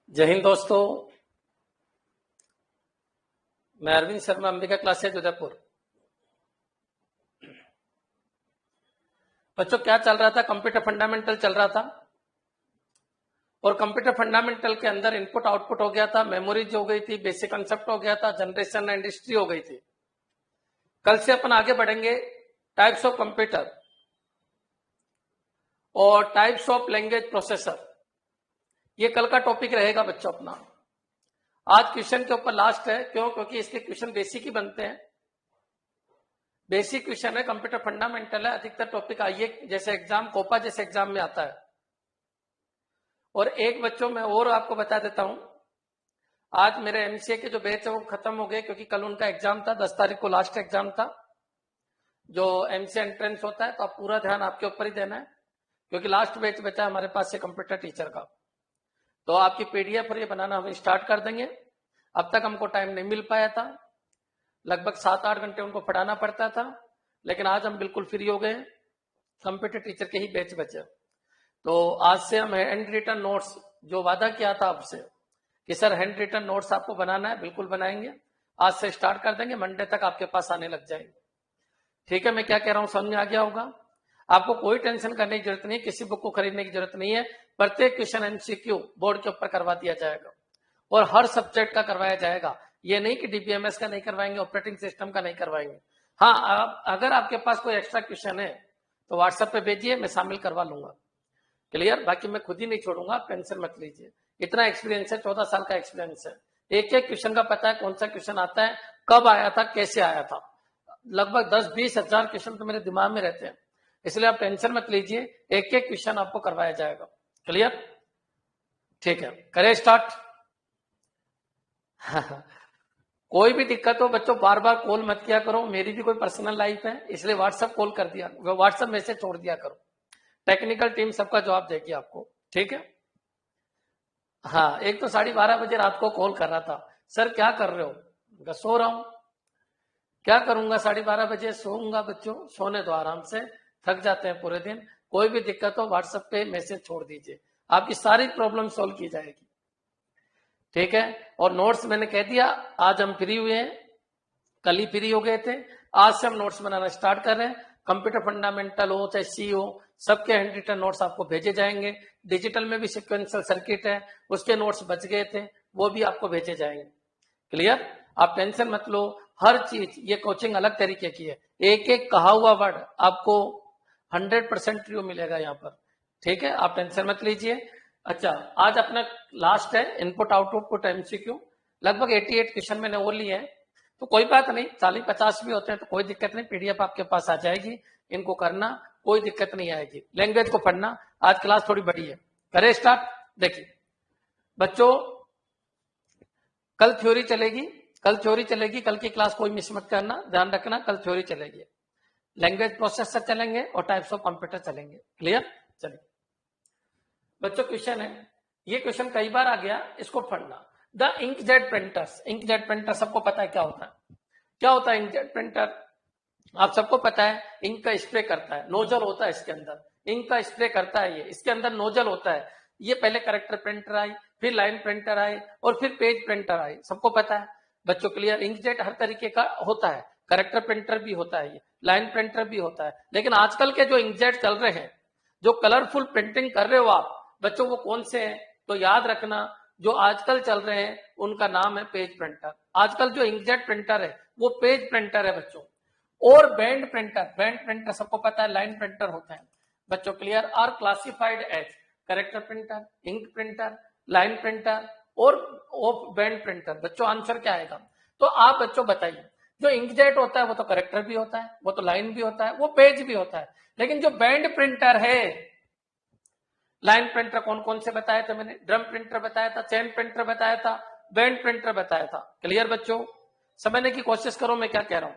जय हिंद दोस्तों। मैं अरविंद शर्मा, अंबिका क्लासेज उदयपुर। बच्चों क्या चल रहा था? कंप्यूटर फंडामेंटल चल रहा था और कंप्यूटर फंडामेंटल के अंदर इनपुट आउटपुट हो गया था, मेमोरीज हो गई थी, बेसिक कंसेप्ट हो गया था, जनरेशन एंड हिस्ट्री हो गई थी। कल से अपन आगे बढ़ेंगे टाइप्स ऑफ कंप्यूटर और टाइप्स ऑफ लैंग्वेज प्रोसेसर। ये कल का टॉपिक रहेगा बच्चों अपना। आज क्वेश्चन के ऊपर लास्ट है। क्यों? क्योंकि इसके क्वेश्चन बेसिक ही बनते हैं। बेसिक क्वेश्चन है, कंप्यूटर फंडामेंटल है। अधिकतर टॉपिक आइए जैसे एग्जाम, कोपा जैसे एग्जाम में आता है। और एक बच्चों में और आपको बता देता हूं, आज मेरे एमसीए के जो बैच है वो खत्म हो गए क्योंकि कल उनका एग्जाम था। 10 तारीख को लास्ट एग्जाम था जो एमसीए एंट्रेंस होता है। तो आप पूरा ध्यान आपके ऊपर ही देना है क्योंकि लास्ट बैच बचा है हमारे पास से कंप्यूटर टीचर का। तो आपकी पीडीएफ और ये बनाना हम स्टार्ट कर देंगे। अब तक हमको टाइम नहीं मिल पाया था, लगभग 7-8 घंटे उनको पढ़ाना पड़ता था, लेकिन आज हम बिल्कुल फ्री हो गए। कंप्यूटर टीचर के ही बैच बचे। तो आज से हम हैंड रिटन नोट्स, जो वादा किया था आपसे कि सर हैंड रिटन नोट्स आपको बनाना है, बिल्कुल बनाएंगे। आज से स्टार्ट कर देंगे, मंडे तक आपके पास आने लग जाएंगे। ठीक है? मैं क्या कह रहा हूं समझ में आ गया होगा? आपको कोई टेंशन करने की जरूरत नहीं, किसी बुक को खरीदने की जरूरत नहीं है। प्रत्येक क्वेश्चन एमसीक्यू बोर्ड के ऊपर करवा दिया जाएगा और हर सब्जेक्ट का करवाया जाएगा। ये नहीं कि डीबीएमएस का नहीं करवाएंगे, ऑपरेटिंग सिस्टम का नहीं करवाएंगे। हाँ, अगर आपके पास कोई एक्स्ट्रा क्वेश्चन है तो व्हाट्सएप पे भेजिए, मैं शामिल करवा लूंगा। क्लियर? बाकी मैं खुद ही नहीं छोड़ूंगा, टेंशन मत लीजिए। इतना एक्सपीरियंस है, 14 साल का एक्सपीरियंस है। एक एक क्वेश्चन का पता है, कौन सा क्वेश्चन आता है, कब आया था, कैसे आया था। लगभग 10-20 हजार क्वेश्चन तो मेरे दिमाग में रहते हैं, इसलिए आप टेंशन मत लीजिए। एक एक क्वेश्चन आपको करवाया जाएगा। क्लियर? ठीक है, करें स्टार्ट। कोई भी दिक्कत हो बच्चों, बार बार कॉल मत किया करो। मेरी भी कोई पर्सनल लाइफ है, इसलिए व्हाट्सएप कॉल कर दिया, व्हाट्सएप मैसेज छोड़ दिया करो। टेक्निकल टीम सबका जवाब देगी आपको। ठीक है? हाँ, एक तो 12:30 बजे रात को कॉल कर रहा था, सर क्या कर रहे हो? सो रहा हूं। क्या करूंगा? 12:30 बजे सोऊंगा बच्चों, सोने दो आराम से, थक जाते हैं पूरे दिन। कोई भी दिक्कत हो व्हाट्सएप पे मैसेज छोड़ दीजिए, आपकी सारी प्रॉब्लम सॉल्व की जाएगी। ठीक है? और नोट्स मैंने कह दिया, आज हम फ्री हुए हैं, कल ही फ्री हो गए थे। आज से हम नोट्स बनाना स्टार्ट कर रहे हैं। कंप्यूटर फंडामेंटल हो चाहे सी हो, सबके हैंड रिटन नोट्स आपको भेजे जाएंगे। डिजिटल में भी सिक्वेंशियल सर्किट है, उसके नोट्स बच गए थे, वो भी आपको भेजे जाएंगे। क्लियर? आप टेंशन मत लो। हर चीज, ये कोचिंग अलग तरीके की है। एक एक कहा हुआ वर्ड आपको 100% ट्रू मिलेगा यहाँ पर। ठीक है? आप टेंशन मत लीजिए। अच्छा, आज अपना लास्ट है इनपुट आउटपुट एमसीक्यू। लगभग 88 क्वेश्चन मैंने वो लिए हैं, तो कोई बात नहीं, 40-50 भी होते हैं तो कोई दिक्कत नहीं। पीडीएफ आपके पास आ जाएगी, इनको करना, कोई दिक्कत नहीं आएगी। लैंग्वेज को पढ़ना। आज क्लास थोड़ी बड़ी है, करें स्टार्ट। देखिए बच्चों, कल थ्योरी चलेगी, कल थ्योरी चलेगी। कल की क्लास कोई मिस मत करना, ध्यान रखना, कल थ्योरी चलेगी। लैंग्वेज प्रोसेसर चलेंगे और टाइप्स ऑफ कंप्यूटर चलेंगे। क्लियर? चलिए बच्चों, क्वेश्चन है, ये क्वेश्चन कई बार आ गया, इसको पढ़ना। The inkjet printers. Inkjet printer सबको पता है क्या होता है? क्या होता है इंकजेट प्रिंटर? आप सबको पता है, इंक का स्प्रे करता है, नोजल होता है इसके अंदर, इंक का स्प्रे करता है। ये इसके अंदर नोजल होता है। ये पहले करेक्टर प्रिंटर आई, फिर लाइन प्रिंटर आए और फिर पेज प्रिंटर आए, सबको पता है बच्चों। क्लियर? इंकजेट हर तरीके का होता है, करेक्टर प्रिंटर भी होता है, ये लाइन प्रिंटर भी होता है। लेकिन आजकल के जो इंकजेट चल रहे हैं, जो कलरफुल प्रिंटिंग कर रहे हो आप बच्चों, वो कौन से हैं? तो याद रखना, जो आजकल चल रहे हैं उनका नाम है पेज प्रिंटर। आजकल जो इंकजेट प्रिंटर है वो पेज प्रिंटर है बच्चों। और बैंड प्रिंटर, बैंड प्रिंटर सबको पता है लाइन प्रिंटर होता है बच्चों। Clear? Are classified as character printer, ink printer, line printer और बैंड प्रिंटर। बच्चों आंसर क्या आएगा? तो आप बच्चों बताइए, जो इंकजेट होता है वो तो करेक्टर भी होता है, वो तो लाइन भी होता है, वो पेज भी होता है। लेकिन जो बैंड प्रिंटर है, लाइन प्रिंटर कौन कौन से बताया था मैंने? ड्रम प्रिंटर बताया था, चेन प्रिंटर बताया था, बैंड प्रिंटर बताया था। क्लियर बच्चों? समझने की कोशिश करो मैं क्या कह रहा हूं।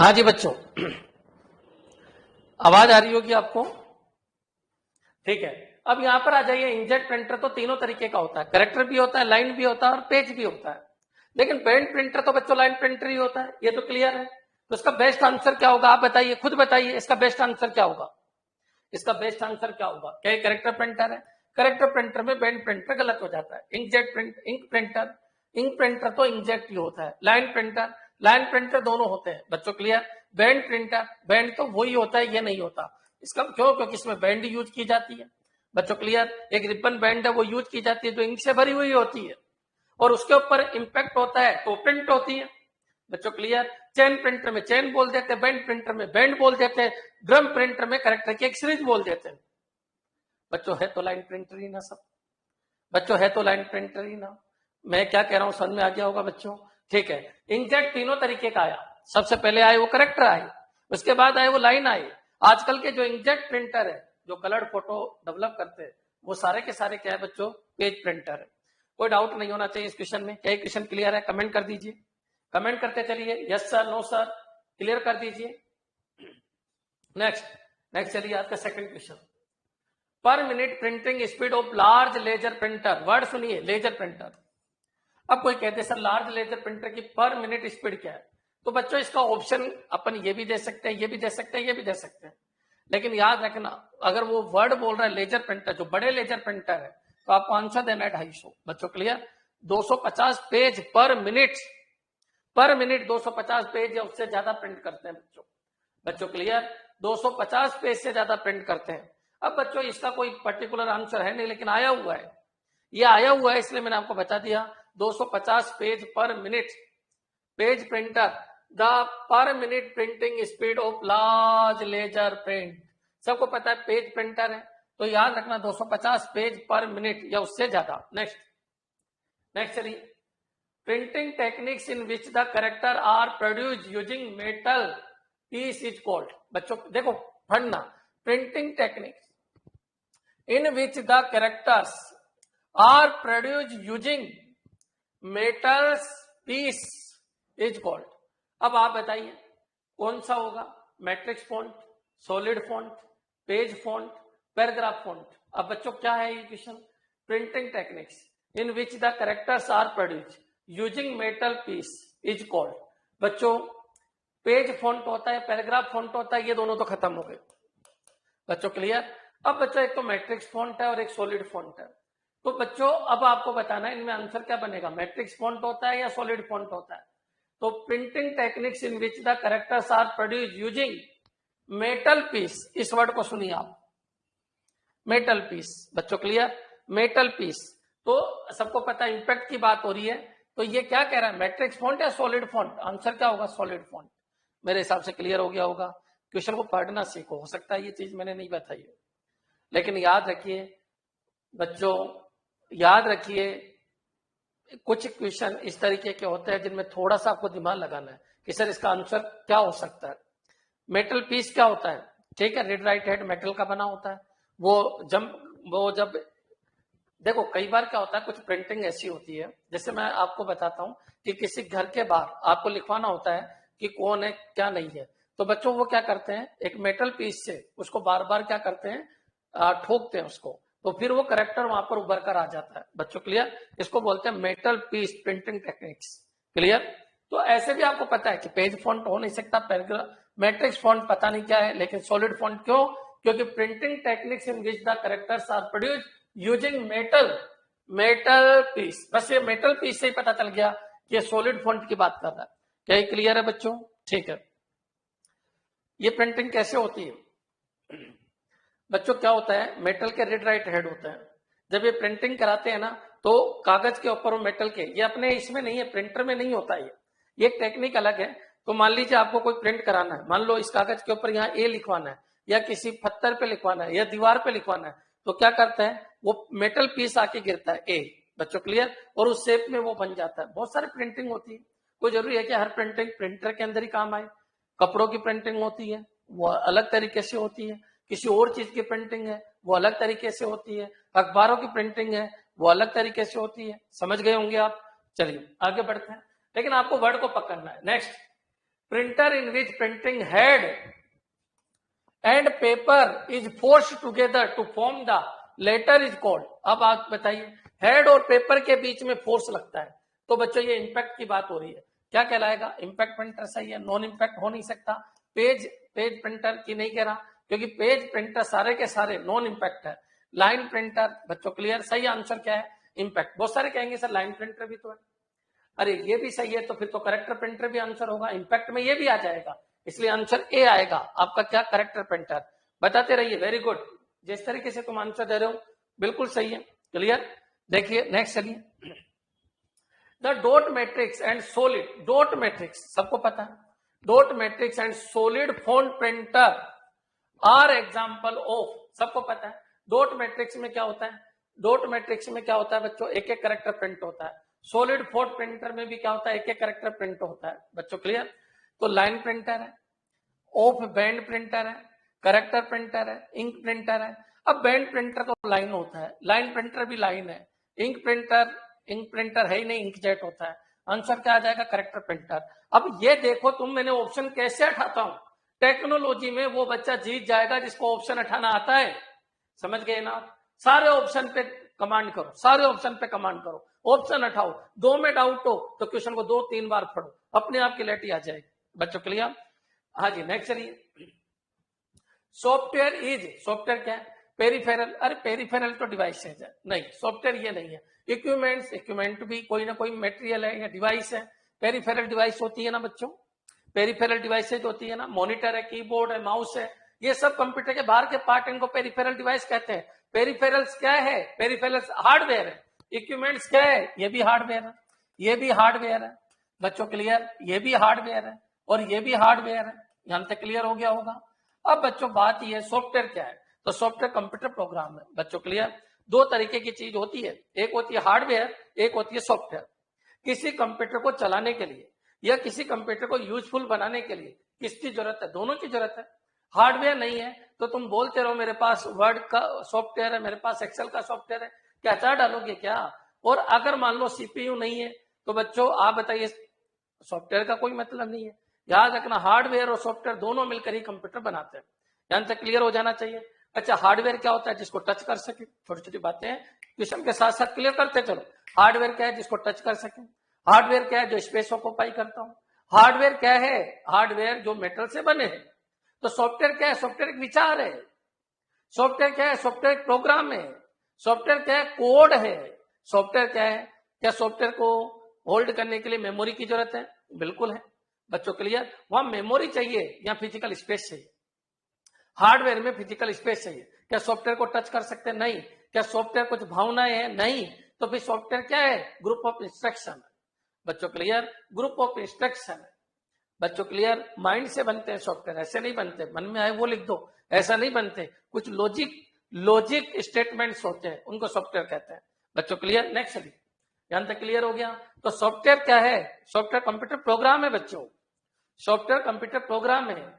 हाँ जी बच्चों, आवाज आ रही होगी आपको? ठीक है। अब यहां पर आ जाइए। इंकजेट प्रिंटर तो तीनों तरीके का होता है, करेक्टर भी होता है, लाइन भी होता है और पेज भी होता है। लेकिन पेंट प्रिंटर तो बच्चों लाइन प्रिंटर ही होता है, ये तो क्लियर है। तो इसका बेस्ट आंसर क्या होगा? आप बताइए, खुद बताइए इसका बेस्ट आंसर क्या होगा? इसका बेस्ट आंसर क्या होगा? क्या ये करेक्टर प्रिंटर है? करेक्टर प्रिंटर में पेंट प्रिंटर गलत हो जाता है। इंकजेट प्रिंट इंक प्रिंटर तो इंकजेट ही होता है। लाइन प्रिंटर दोनों होते हैं बच्चों, क्लियर। बैंड तो वही होता है, ये नहीं होता। इसका क्यों? क्योंकि इसमें बैंड यूज की जाती है बच्चों, क्लियर। एक रिबन बैंड है वो यूज की जाती है जो इंक से भरी हुई होती है और उसके ऊपर इंपैक्ट होता है तो प्रिंट होती है बच्चों, क्लियर। चेन प्रिंटर में चेन बोल देते हैं, बैंड प्रिंटर में बैंड बोल देते हैं, ड्रम प्रिंटर में करेक्टर की एक सीरीज बोल देते हैं बच्चों। है तो लाइन प्रिंटर ही ना सब बच्चों, है तो लाइन प्रिंटर ही ना। मैं क्या कह रहा हूं समझ में आ गया होगा बच्चों? ठीक है। इंकजेट तीनों तरीके का आया। सबसे पहले आए वो करेक्टर आए, उसके बाद आए वो लाइन आए। आजकल के जो इंकजेट प्रिंटर है, जो कलर्ड फोटो डेवलप करते हैं, वो सारे के सारे क्या है बच्चों? पेज प्रिंटर है। कोई डाउट नहीं होना चाहिए इस क्वेश्चन में। क्या क्वेश्चन क्लियर है? कमेंट कर दीजिए, कमेंट करते चलिए, yes sir, no sir, clear कर दीजिए। नेक्स्ट चलिए आज का second question. Per minute printing speed of large laser printer. Word सुनिए, लेजर प्रिंटर। अब कोई कहते सर लार्ज लेजर प्रिंटर की पर मिनट स्पीड क्या है? तो बच्चों इसका ऑप्शन अपन ये भी दे सकते हैं, ये भी दे सकते हैं, ये भी दे सकते हैं। लेकिन याद रखना, अगर वो वर्ड बोल रहा है लेजर प्रिंटर, जो बड़े लेजर प्रिंटर है, तो आपको आंसर देना है 250 बच्चों, clear. 250 page per minute 250 page या उससे ज्यादा प्रिंट करते हैं बच्चों, क्लियर। 250 पेज से ज्यादा प्रिंट करते हैं। अब बच्चों इसका कोई पर्टिकुलर आंसर है नहीं, लेकिन आया हुआ है, ये आया हुआ है, इसलिए मैंने आपको बता दिया। 250 page per minute page printer, the per minute printing speed of large laser print. सबको पता है पेज प्रिंटर है, तो याद रखना 250 पेज पर मिनट या उससे ज्यादा। नेक्स्ट चलिए। Printing techniques in which the character are produce using metal piece is called. बच्चों देखो पढ़ना, printing techniques in which the characters are produce using metals piece is called. अब आप बताइए कौन सा होगा? Matrix font, solid font, page font, paragraph font. अब बच्चों क्या है ये question? Printing techniques in which the characters are produce using metal piece is called. बच्चों पेज फॉन्ट होता है, पैराग्राफ फॉन्ट होता है, ये दोनों तो खत्म हो गए बच्चों, क्लियर। अब बच्चों एक तो मैट्रिक्स फॉन्ट है और एक सॉलिड फॉन्ट है। तो बच्चों अब आपको बताना है इनमें आंसर क्या बनेगा, मैट्रिक्स फॉन्ट होता है या सॉलिड फॉन्ट होता है। तो printing techniques in which the characters are produce using metal piece, इस वर्ड को सुनिए आप, मेटल पीस बच्चों, क्लियर। मेटल पीस, तो सबको पता है इंपैक्ट की बात हो रही है, तो ये क्या कह रहा है, मैट्रिक्स फॉन्ट या सॉलिड फॉन्ट? आंसर क्या होगा? Solid font. मेरे हिसाब से क्लियर हो गया होगा। क्वेश्चन को पढ़ना सीखो, हो सकता है ये चीज मैंने नहीं बताई है, लेकिन याद रखिए बच्चों, याद रखिए कुछ क्वेश्चन इस तरीके के होते हैं जिनमें थोड़ा सा आपको दिमाग लगाना है कि सर इसका आंसर क्या हो सकता है। मेटल पीस क्या होता है? ठीक है, रेड राइट हेड मेटल का बना होता है। वो जब देखो कई बार क्या होता है, कुछ प्रिंटिंग ऐसी होती है, जैसे मैं आपको बताता हूं कि किसी घर के बाहर आपको लिखवाना होता है कि कौन है क्या नहीं है, तो बच्चों वो क्या करते हैं, एक मेटल पीस से उसको बार बार क्या करते हैं, ठोकते हैं उसको, तो फिर वो करेक्टर वहां पर उभर कर आ जाता है बच्चों, क्लियर। इसको बोलते हैं metal piece printing techniques, clear. तो ऐसे भी आपको पता है कि पेज फॉन्ट हो नहीं सकता, पैराग्राफ मैट्रिक्स फॉन्ट पता नहीं क्या है, लेकिन सॉलिड फॉन्ट क्यों? क्योंकि printing techniques in which the characters are produced using metal piece. बस ये मेटल पीस से ही पता चल गया कि ये सॉलिड फॉन्ट की बात कर रहा है। क्या ये क्लियर है बच्चों? ठीक है। ये प्रिंटिंग कैसे होती है बच्चों? क्या होता है, मेटल के रेड राइट हेड होते हैं, जब ये प्रिंटिंग कराते हैं ना, तो कागज के ऊपर वो मेटल के, ये अपने इसमें नहीं है, प्रिंटर में नहीं होता ये एक टेक्निक अलग है। तो मान लीजिए आपको कोई प्रिंट कराना है, मान लो इस कागज के ऊपर यहाँ ए लिखवाना है, या किसी पत्थर पे लिखवाना है, या दीवार पे लिखवाना है, तो क्या करता है, वो मेटल पीस आके गिरता है ए बच्चों, क्लियर, और उस शेप में वो बन जाता है। बहुत सारी प्रिंटिंग होती है, कोई जरूरी है कि हर प्रिंटिंग प्रिंटर के अंदर ही काम आए। कपड़ों की प्रिंटिंग होती है वो अलग तरीके से होती है, किसी और चीज की प्रिंटिंग है वो अलग तरीके से होती है, अखबारों की प्रिंटिंग है वो अलग तरीके से होती है। समझ गए होंगे आप? चलिए आगे बढ़ते हैं, लेकिन आपको वर्ड को पकड़ना है। Next, printer in which printing head and paper is forced together to form the letter is called. अब आप बताइए, हेड और पेपर के बीच में फोर्स लगता है, तो बच्चों ये इंपैक्ट की बात हो रही है, क्या कहलाएगा? इंपैक्ट प्रिंटर सही है, नॉन इंपैक्ट हो नहीं सकता। पेज प्रिंटर की नहीं कह रहा, क्योंकि पेज प्रिंटर सारे के सारे नॉन इंपैक्ट है। लाइन प्रिंटर बच्चों क्लियर, सही आंसर क्या है? इंपैक्ट। बहुत सारे कहेंगे सर लाइन प्रिंटर भी तो है, अरे ये भी सही है, तो फिर तो करेक्टर प्रिंटर भी आंसर होगा, इंपैक्ट में ये भी आ जाएगा, इसलिए आंसर ए आएगा आपका। क्या? Character printer. बताते रहिए, वेरी गुड। जिस तरीके से तुम आंसर दे रहे हो बिल्कुल सही है, क्लियर। देखिए नेक्स्ट चलिए, the dot matrix and solid, dot matrix सबको पता है, dot matrix and solid font printer are example of, सबको पता है। डॉट मैट्रिक्स में क्या होता है? डॉट मैट्रिक्स में क्या होता है बच्चों? एक एक कैरेक्टर प्रिंट होता है। सॉलिड फॉन्ट प्रिंटर में भी क्या होता है? एक एक कैरेक्टर प्रिंट होता है बच्चों, क्लियर। तो लाइन प्रिंटर है, ऑफ बैंड प्रिंटर है, कैरेक्टर प्रिंटर है, इंक प्रिंटर है। अब बैंड प्रिंटर तो लाइन होता है, लाइन प्रिंटर भी लाइन है। इंक प्रिंटर है ही नहीं, इंकजेट होता है। आंसर क्या आ जाएगा? Character printer. अब ये देखो तुम, मैंने ऑप्शन कैसे हटाता हूं। टेक्नोलॉजी में वो बच्चा जीत जाएगा जिसको ऑप्शन हटाना आता है, समझ गए ना? सारे ऑप्शन पे कमांड करो, सारे ऑप्शन पे कमांड करो, ऑप्शन हटाओ। दो में डाउट हो तो क्वेश्चन को 2-3 बार पढ़ो, अपने आप की लेटी आ जाएगी बच्चों, क्लियर। हाँ जी नेक्स्ट चलिए, सॉफ्टवेयर इज, सॉफ्टवेयर क्या है? पेरिफेरल। अरे पेरिफेरल तो डिवाइस है, नहीं सॉफ्टवेयर ये नहीं है। इक्विपमेंट्स, इक्विपमेंट भी कोई ना कोई मटेरियल है या डिवाइस है। पेरिफेरल डिवाइस होती है ना बच्चों, पेरिफेरल डिवाइसेज होती है ना, मॉनिटर है, कीबोर्ड है, माउस है, ये सब कंप्यूटर के बाहर के पार्ट, इनको पेरिफेरल डिवाइस कहते हैं। पेरिफेरल्स क्या है? पेरिफेरल्स हार्डवेयर है। इक्विपमेंट्स क्या है? ये भी हार्डवेयर है, ये भी हार्डवेयर है बच्चों, क्लियर। ये भी हार्डवेयर है और ये भी हार्डवेयर है, यहां तक क्लियर हो गया होगा। अब बच्चों बात ये है, सॉफ्टवेयर क्या है? तो सॉफ्टवेयर कंप्यूटर प्रोग्राम है बच्चों, क्लियर। दो तरीके की चीज होती है, एक होती है हार्डवेयर, एक होती है सॉफ्टवेयर। किसी कंप्यूटर को चलाने के लिए या किसी कंप्यूटर को यूजफुल बनाने के लिए किसकी जरूरत है? दोनों की जरूरत है। हार्डवेयर नहीं है तो तुम बोलते रहो मेरे पास वर्ड का सॉफ्टवेयर है, मेरे पास एक्सेल का सॉफ्टवेयर है, क्या चार डालोगे क्या? और अगर मान लो सीपीयू नहीं है तो बच्चों आप बताइए, सॉफ्टवेयर का कोई मतलब नहीं है। याद रखना, हार्डवेयर और सॉफ्टवेयर दोनों मिलकर ही कंप्यूटर बनाते हैं, यहां तक क्लियर हो जाना चाहिए। अच्छा, हार्डवेयर क्या होता है? जिसको टच कर सके, छोटी छोटी बातें हैं क्वेश्चन के साथ साथ क्लियर करते चलो। हार्डवेयर क्या है? जिसको टच कर सके। हार्डवेयर क्या है? जो स्पेस ऑक्यूपाई करता हूं। हार्डवेयर क्या है? हार्डवेयर जो मेटल से बने हैं। तो सॉफ्टवेयर क्या है? सॉफ्टवेयर एक विचार है। सॉफ्टवेयर क्या है? सॉफ्टवेयर एक प्रोग्राम है। सॉफ्टवेयर क्या है? कोड है। सॉफ्टवेयर क्या है? क्या सॉफ्टवेयर को होल्ड करने के लिए मेमोरी की जरूरत है? बिल्कुल है बच्चों, क्लियर। वहां मेमोरी चाहिए या फिजिकल स्पेस चाहिए? हार्डवेयर में फिजिकल स्पेस चाहिए। क्या सॉफ्टवेयर को टच कर सकते हैं? नहीं। क्या सॉफ्टवेयर कुछ भावनाएं हैं? नहीं। तो फिर सॉफ्टवेयर क्या है? ग्रुप ऑफ इंस्ट्रक्शन बच्चों, क्लियर। ग्रुप ऑफ इंस्ट्रक्शन बच्चों, क्लियर। माइंड से बनते हैं सॉफ्टवेयर, ऐसे नहीं बनते मन में आए वो लिख दो, ऐसा नहीं बनते। कुछ लॉजिक स्टेटमेंट्स होते हैं, उनको सॉफ्टवेयर कहते हैं बच्चों, क्लियर। नेक्स्ट चलिए, यहां तक क्लियर हो गया। तो सॉफ्टवेयर क्या है? सॉफ्टवेयर कंप्यूटर प्रोग्राम है बच्चों, सॉफ्टवेयर कंप्यूटर प्रोग्राम है।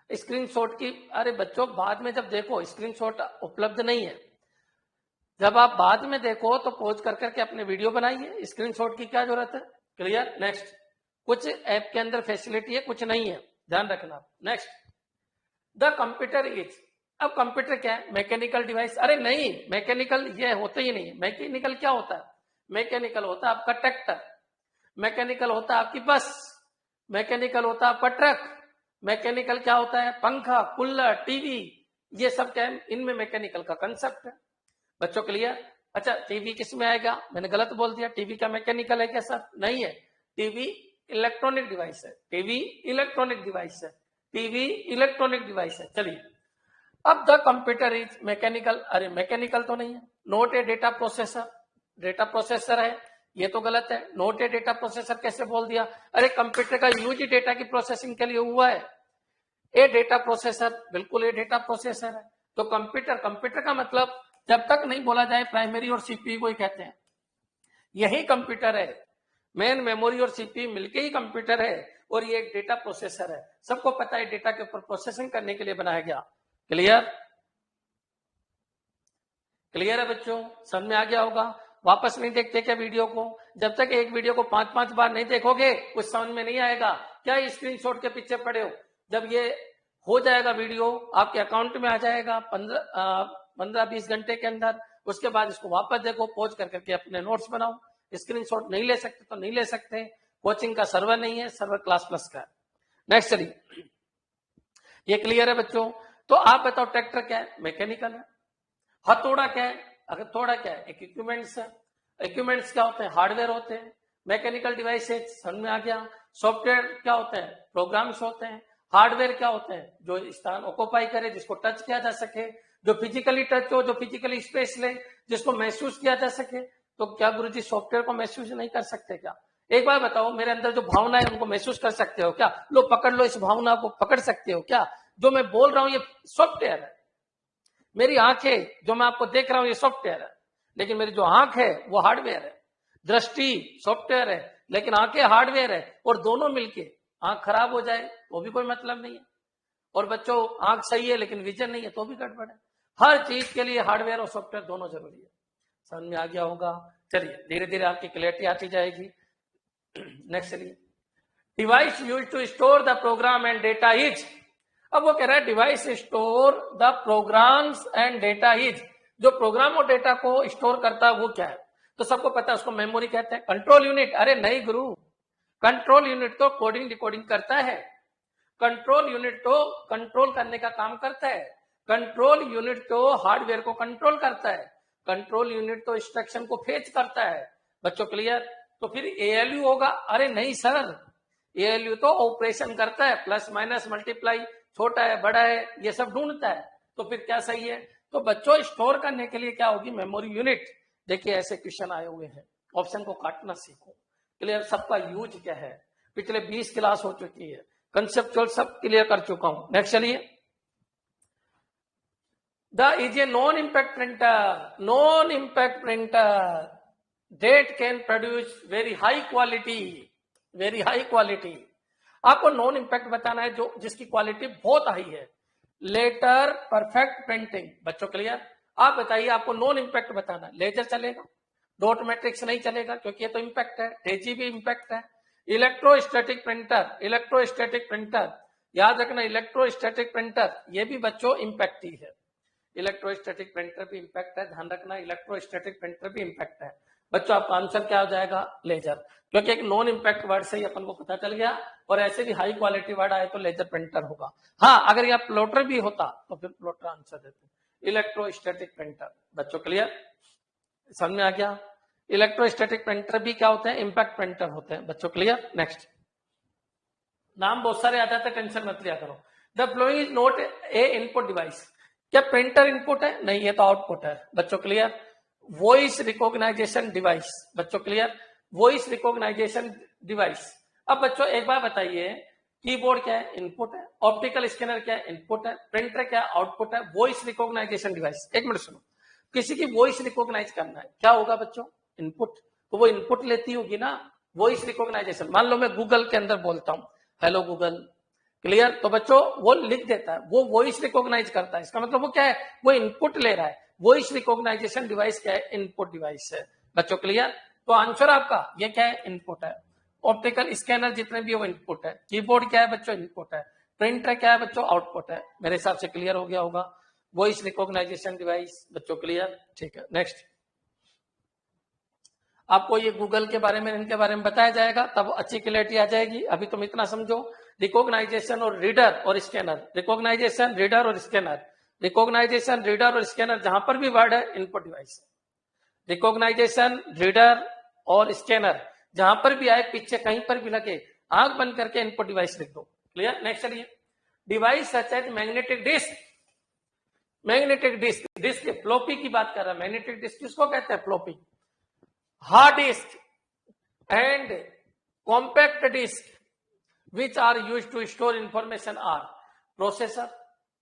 स्क्रीनशॉट की, अरे बच्चों बाद में जब देखो, स्क्रीनशॉट उपलब्ध नहीं है, जब आप बाद में देखो तो पॉज कर करके अपने वीडियो बनाइए, स्क्रीनशॉट की क्या जरूरत है, क्लियर। नेक्स्ट, कुछ ऐप के अंदर फैसिलिटी है, कुछ नहीं है, ध्यान रखना। नेक्स्ट, द कंप्यूटर इज, अब कंप्यूटर क्या है? Mechanical device. अरे नहीं, मैकेनिकल ये होता ही नहीं। मैकेनिकल क्या होता है? मैकेनिकल होता है आपका ट्रैक्टर, मैकेनिकल होता है आपकी बस, मैकेनिकल होता है आपका ट्रक, मैकेनिकल क्या होता है? पंखा, कूलर, टीवी, ये सब क्या है? इनमें मैकेनिकल का कंसेप्ट है बच्चों, क्लियर। अच्छा, टीवी किस में आएगा? मैंने गलत बोल दिया, टीवी का मैकेनिकल है क्या सर? नहीं है, टीवी इलेक्ट्रॉनिक डिवाइस है, टीवी इलेक्ट्रॉनिक डिवाइस है, टीवी इलेक्ट्रॉनिक डिवाइस है। चलिए, अब द कंप्यूटर इज मैकेनिकल। अरे मैकेनिकल तो नहीं है, नोट ए डेटा प्रोसेसर, डेटा प्रोसेसर है, ये तो गलत है। नोट ए डेटा प्रोसेसर कैसे बोल दिया? अरे कंप्यूटर का यूज ही डेटा की प्रोसेसिंग के लिए हुआ है। ए डेटा प्रोसेसर, बिल्कुल ए डेटा प्रोसेसर है। तो कंप्यूटर का मतलब जब तक नहीं बोला जाए प्राइमरी और सीपीयू को ही कहते हैं, यही कंप्यूटर है। मेन मेमोरी और सीपीयू मिलके ही कंप्यूटर है, और ये एक डेटा प्रोसेसर है। सबको पता है डेटा के ऊपर प्रोसेसिंग करने के लिए बनाया गया, क्लियर। क्लियर है बच्चों, समझ में आ गया होगा। वापस नहीं देखते क्या वीडियो को? जब तक एक वीडियो को 5-5 बार नहीं देखोगे कुछ समझ में नहीं आएगा। क्या स्क्रीनशॉट के पीछे पड़े हो? जब ये हो जाएगा वीडियो आपके अकाउंट में आ जाएगा 15-20 घंटे के अंदर, उसके बाद इसको वापस देखो, पॉज कर करके अपने नोट्स बनाओ। स्क्रीनशॉट नहीं ले सकते तो नहीं ले सकते, कोचिंग का सर्वर नहीं है, सर्वर क्लास प्लस का है। नेक्स्ट चलिए, ये क्लियर है बच्चों? तो आप बताओ ट्रैक्टर क्या है? मैकेनिकल है। हथौड़ा क्या है? हथौड़ा क्या है? एक इक्विपमेंट्स है। इक्विपमेंट्स क्या होते हैं? हार्डवेयर होते हैं। मैकेनिकल डिवाइसेज समझ में आ गया। सॉफ्टवेयर क्या होते हैं? प्रोग्राम्स होते हैं। हार्डवेयर क्या होते हैं? जो स्थान ऑक्युपाई करे, जिसको टच किया जा सके, जो फिजिकली टच हो, जो फिजिकली स्पेस ले, जिसको महसूस किया जा सके। तो क्या गुरुजी सॉफ्टवेयर को महसूस नहीं कर सकते क्या? एक बार बताओ, मेरे अंदर जो भावना है उनको महसूस कर सकते हो क्या? लो पकड़ लो, इस भावना को पकड़ सकते हो क्या? जो मैं बोल रहा हूं ये सॉफ्टवेयर है। मेरी आंखें जो मैं आपको देख रहा हूं ये सॉफ्टवेयर है, लेकिन मेरी जो आंख है वो हार्डवेयर है। दृष्टि सॉफ्टवेयर है, लेकिन आंखें हार्डवेयर है। और दोनों मिलके आंख खराब हो जाए वो भी कोई मतलब नहीं है। और बच्चों आंख सही है लेकिन विजन नहीं है तो भी गड़बड़ है। हर चीज के लिए हार्डवेयर और सॉफ्टवेयर दोनों जरूरी है। समझ में आ गया होगा? चलिए धीरे धीरे आपकी क्लैरिटी आती जाएगी। नेक्स्ट चलिए, device use to store the program and data is. अब वो कह रहा है device store the programs and data is, जो प्रोग्राम और डेटा को स्टोर करता है वो क्या है? तो सबको पता है उसको मेमोरी कहते हैं। Control unit? अरे नहीं गुरु, कंट्रोल यूनिट तो कोडिंग डिकोडिंग करता है। कंट्रोल यूनिट तो कंट्रोल करने का काम करता है। कंट्रोल यूनिट तो हार्डवेयर को कंट्रोल करता है। कंट्रोल यूनिट तो इंस्ट्रक्शन को फेच करता है। बच्चों क्लियर? तो फिर एएलयू होगा? अरे नहीं सर, एएलयू तो ऑपरेशन करता है, प्लस माइनस मल्टीप्लाई, छोटा है बड़ा है ये सब ढूंढता है। तो फिर क्या सही है? तो बच्चों स्टोर करने के लिए क्या होगी? Memory unit. देखिए ऐसे क्वेश्चन आए हुए हैं, ऑप्शन को काटना सीखो। क्लियर? सबका यूज क्या है, पिछले 20 क्लास हो चुकी है, कंसेप्चुअल सब क्लियर कर चुका हूं। नेक्स्ट चलिए, the is a non impact printer. Non impact printer that can produce very high quality, very high quality। आपको नॉन इम्पैक्ट बताना है जो जिसकी क्वालिटी बहुत हाई है। Letter perfect printing. बच्चों क्लियर? आप बताइए, आपको नॉन इम्पैक्ट बताना है। लेजर चलेगा, डॉट मैट्रिक्स नहीं चलेगा क्योंकि ये तो इम्पैक्ट है, डेजी भी इम्पैक्ट है। इलेक्ट्रोस्टैटिक प्रिंटर, इलेक्ट्रोस्टैटिक प्रिंटर याद रखना, इलेक्ट्रोस्टैटिक प्रिंटर ये भी बच्चों इम्पैक्ट ही है। इलेक्ट्रोस्टैटिक प्रिंटर भी इम्पैक्ट है, ध्यान रखना, इलेक्ट्रोस्टैटिक प्रिंटर भी इम्पैक्ट है। बच्चों आपका आंसर क्या हो जाएगा? लेजर, क्योंकि एक नॉन इम्पैक्ट वर्ड से ही अपन को पता चल गया। और ऐसे भी हाई क्वालिटी वर्ड आए तो लेजर प्रिंटर होगा। हाँ, अगर यह प्लॉटर भी होता तो फिर प्लॉटर आंसर देते। Electrostatic printer. बच्चों क्लियर? समझ में आ गया? इलेक्ट्रोस्टैटिक प्रिंटर भी क्या होते हैं? इम्पैक्ट प्रिंटर होते हैं। बच्चों क्लियर? नेक्स्ट, नाम बहुत सारे आ जाते हैं, टेंशन मत लिया करो। The following is not a input device. क्या प्रिंटर इनपुट है? नहीं, ये तो आउटपुट है। बच्चों क्लियर? Voice recognization device. बच्चों क्लियर? Voice recognization device. अब बच्चों एक बार बताइए, कीबोर्ड क्या है? इनपुट है। ऑप्टिकल स्कैनर क्या है? इनपुट है। प्रिंटर क्या है? आउटपुट है। वॉइस रिकॉग्नाइजेशन डिवाइस, एक मिनट सुनो, किसी की वॉइस रिकॉग्नाइज करना है, क्या होगा बच्चों? इनपुट। तो वो इनपुट लेती होगी ना वॉइस रिकॉग्नाइजेशन। मान लो मैं गूगल के अंदर बोलता हूं हेलो गूगल, क्लियर? तो बच्चों वो लिख देता है, वो वॉइस रिकॉग्नाइज करता है। इसका मतलब वो क्या है? वो इनपुट ले रहा है। वॉइस रिकॉग्नाइजेशन डिवाइस क्या है? इनपुट डिवाइस है। बच्चों क्लियर? तो आंसर आपका ये क्या है? इनपुट है। ऑप्टिकल स्कैनर जितने भी वो इनपुट है। कीबोर्ड क्या है बच्चों? इनपुट है। प्रिंटर क्या है बच्चों? आउटपुट है। मेरे हिसाब से क्लियर हो गया होगा। Voice recognization device. बच्चों क्लियर? ठीक है। नेक्स्ट, आपको ये गूगल के बारे में, इनके बारे में बताया जाएगा, तब अच्छी क्लैरिटी आ जाएगी। अभी तुम इतना समझो, रिकॉग्नाइजेशन और रीडर और स्कैनर, रिकॉग्नाइजेशन रीडर और स्कैनर, रिकॉग्नाइजेशन रीडर और स्कैनर, जहां पर भी वर्ड है इनपुट डिवाइस। रिकॉग्नाइजेशन रीडर और स्कैनर जहां पर भी आए, पीछे कहीं पर भी लगे, आंख बंद करके इनपुट डिवाइस लिख दो। क्लियर? नेक्स्ट चलिए, device such as magnetic disk. Magnetic disk, disk floppy की बात कर रहा है। मैग्नेटिक डिस्क किसको कहते हैं? Floppy. Hard disk and compact disk which are use to store information are processor.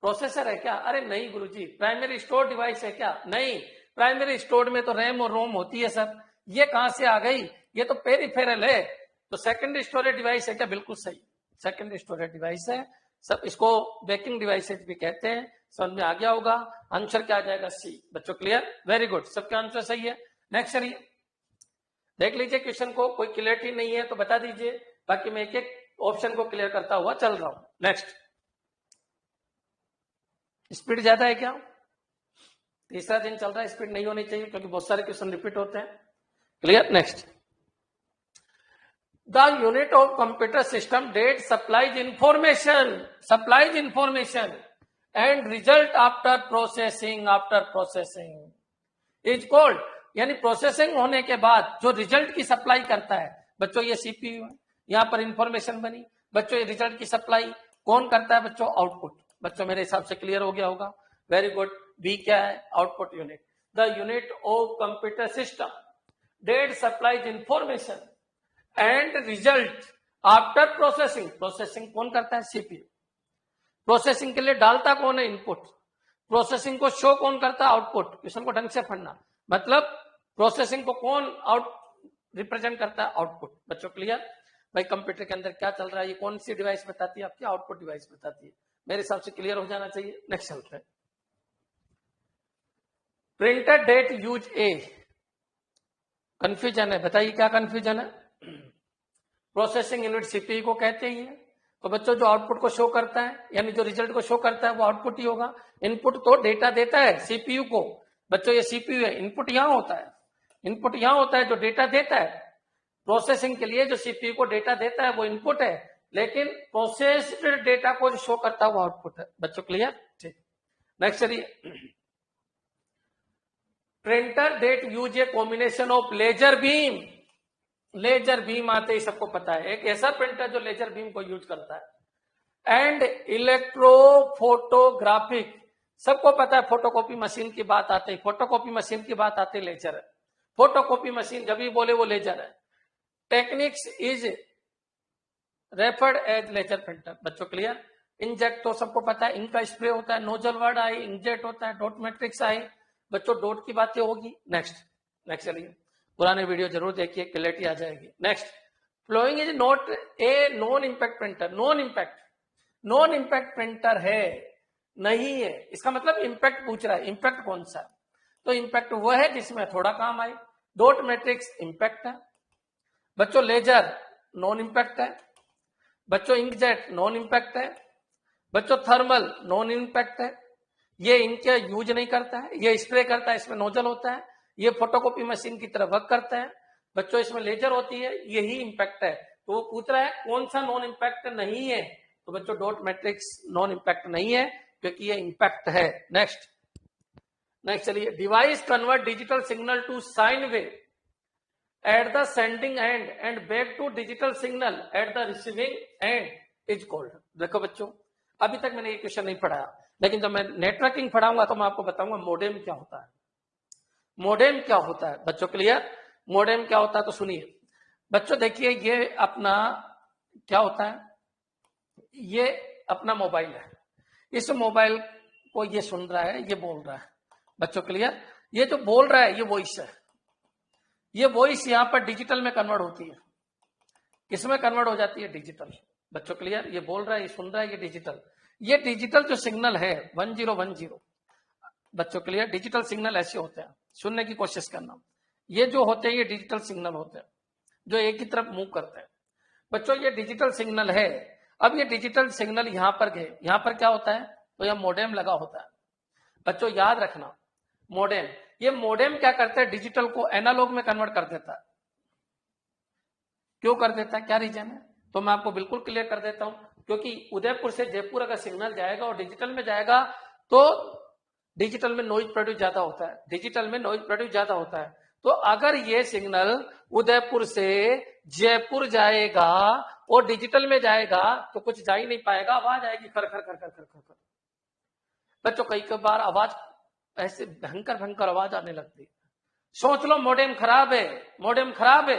Processor है क्या? अरे नहीं गुरुजी। प्राइमरी स्टोर डिवाइस है क्या? नहीं, प्राइमरी स्टोर में तो रैम और रोम होती है सर। ये कहां से आ गई? ये तो पेरिफेरल है। तो सेकेंडरी स्टोरेज डिवाइस है क्या? बिल्कुल सही, सेकेंडरी स्टोरेज डिवाइस है। सब इसको बैकिंग डिवाइसेज भी कहते हैं। समझ में आ गया होगा। आंसर क्या आ जाएगा? सी। बच्चों क्लियर? वेरी गुड, सबके आंसर सही है। नेक्स्ट चलिए, देख लीजिए क्वेश्चन को, कोई क्लियरिटी नहीं है तो बता दीजिए, बाकी मैं एक एक ऑप्शन को क्लियर करता हुआ चल रहा हूं। नेक्स्ट, स्पीड ज्यादा है क्या? तीसरा दिन चल रहा है, स्पीड नहीं होनी चाहिए क्योंकि बहुत सारे क्वेश्चन रिपीट होते हैं। Clear? Next, the unit of computer system that supplies information and result after processing is called, यानी प्रोसेसिंग होने के बाद जो रिजल्ट की सप्लाई करता है बच्चों, ये सीपीयू है, यहां पर इंफॉर्मेशन बनी। बच्चों ये रिजल्ट की सप्लाई कौन करता है बच्चों? आउटपुट। बच्चों मेरे हिसाब से क्लियर हो गया होगा। Very good. बी क्या है? Output unit. The unit of computer system that supplies information and result after processing कौन करता है? सीपीयू। प्रोसेसिंग के लिए डालता कौन है? इनपुट। प्रोसेसिंग को शो कौन करता है? आउटपुट। क्वेश्चन को ढंग से पढ़ना, मतलब प्रोसेसिंग को कौन रिप्रेजेंट करता है? आउटपुट। बच्चों क्लियर? भाई कंप्यूटर के अंदर क्या चल रहा है, ये कौन सी डिवाइस बताती है? आपकी आउटपुट डिवाइस बताती है। मेरे हिसाब से क्लियर हो जाना चाहिए। नेक्स्ट चलते हैं, printer that use A. Confusion है, बताइए क्या कंफ्यूजन है? प्रोसेसिंग यूनिट सीपीयू को कहते ही है, तो बच्चों जो आउटपुट को शो करता है, यानी जो रिजल्ट को शो करता है वो आउटपुट ही होगा। इनपुट तो डेटा देता है सीपीयू को। बच्चों ये सीपीयू है, इनपुट यहां होता है, इनपुट यहां होता है जो डेटा देता है। प्रोसेसिंग के लिए जो सीपीयू को डेटा देता है वो इनपुट है, लेकिन प्रोसेस्ड डेटा को जो शो करता है वो आउटपुट है। बच्चों क्लियर? ठीक। नेक्स्ट चलिए, printer that use a combination of laser beam. Laser beam आते ही सबको पता है, एक ऐसा प्रिंटर जो लेजर बीम को यूज करता है। एंड इलेक्ट्रोफोटोग्राफिक, सबको पता है फोटोकॉपी मशीन की बात आती है, फोटोकॉपी मशीन की बात आती है लेजर है। फोटोकॉपी मशीन जब भी बोले वो लेजर है। Techniques is referred as laser printer. बच्चों क्लियर? इंजेक्ट तो सबको पता है, इनका स्प्रे होता है, नोजल वर्ड आई, इंजेक्ट होता है, डॉट मैट्रिक्स आई। बच्चों डॉट की बातें होगी। नेक्स्ट चलिए, पुराने वीडियो जरूर देखिए, क्लियरिटी आ जाएगी। Next, flowing is not a non impact printer. Non impact printer है, नहीं है। इसका मतलब इंपैक्ट पूछ रहा है, इंपैक्ट कौन सा? तो इंपैक्ट वह है जिसमें थोड़ा काम आए। डॉट मैट्रिक्स इंपैक्ट है। बच्चों लेजर नॉन इंपैक्ट है। बच्चों इंकजेट नॉन इंपैक्ट है। बच्चों थर्मल नॉन इंपैक्ट है, ये इनके यूज नहीं करता है, ये स्प्रे करता है, इसमें नोजल होता है, ये फोटोकॉपी मशीन की तरह वर्क करता है। बच्चों इसमें लेजर होती है, यही इंपैक्ट है। तो वो पूछ रहा है कौन सा नॉन इंपैक्ट नहीं है, तो बच्चों डॉट मैट्रिक्स नॉन इंपैक्ट नहीं है क्योंकि ये इंपैक्ट है। नेक्स्ट चलिए, device convert digital signal to sine wave at the sending end and back to digital signal at the receiving end is called. देखो बच्चों, अभी तक मैंने ये क्वेश्चन नहीं पढ़ाया, लेकिन जब मैं नेटवर्किंग पढ़ाऊंगा तो मैं आपको बताऊंगा मोडेम क्या होता है। मोडेम क्या होता है बच्चों क्लियर? मोडेम क्या होता है तो सुनिए बच्चों, देखिए ये अपना क्या होता है, ये अपना मोबाइल है, इस मोबाइल को ये सुन रहा है, ये बोल रहा है। बच्चों क्लियर? ये जो बोल रहा है ये वॉइस है, ये वॉइस यहां पर डिजिटल में कन्वर्ट होती है। किसमें कन्वर्ट हो जाती है? डिजिटल। बच्चों क्लियर? ये बोल रहा है, ये सुन रहा है, ये डिजिटल। ये डिजिटल जो सिग्नल है 1010, बच्चों क्लियर? डिजिटल सिग्नल ऐसे होते हैं, सुनने की कोशिश करना। ये जो होते हैं ये डिजिटल सिग्नल होते हैं जो एक ही तरफ मूव करते हैं। बच्चों ये डिजिटल सिग्नल है। अब ये डिजिटल सिग्नल यहां पर गए, यहां पर क्या होता है? तो यह मोडेम लगा होता है। बच्चों याद रखना, मोडेम, ये मोडेम क्या करता है? डिजिटल को एनालॉग में कन्वर्ट कर देता है। क्यों कर देता है? क्या रीजन है? तो मैं आपको बिल्कुल क्लियर कर देता हूं, क्योंकि उदयपुर से जयपुर अगर सिग्नल जाएगा और डिजिटल में जाएगा तो डिजिटल में नॉइज प्रोड्यूस ज्यादा होता है, डिजिटल में नॉइज प्रोड्यूस ज्यादा होता है। तो अगर ये सिग्नल उदयपुर से जयपुर जाएगा और डिजिटल में जाएगा तो कुछ जा ही नहीं पाएगा, आवाज आएगी खर खर खर खर खर खर। बच्चों कई बार आवाज ऐसे भयंकर आवाज आने लगती है। सोच लो मोडेम खराब है, मोडेम खराब है,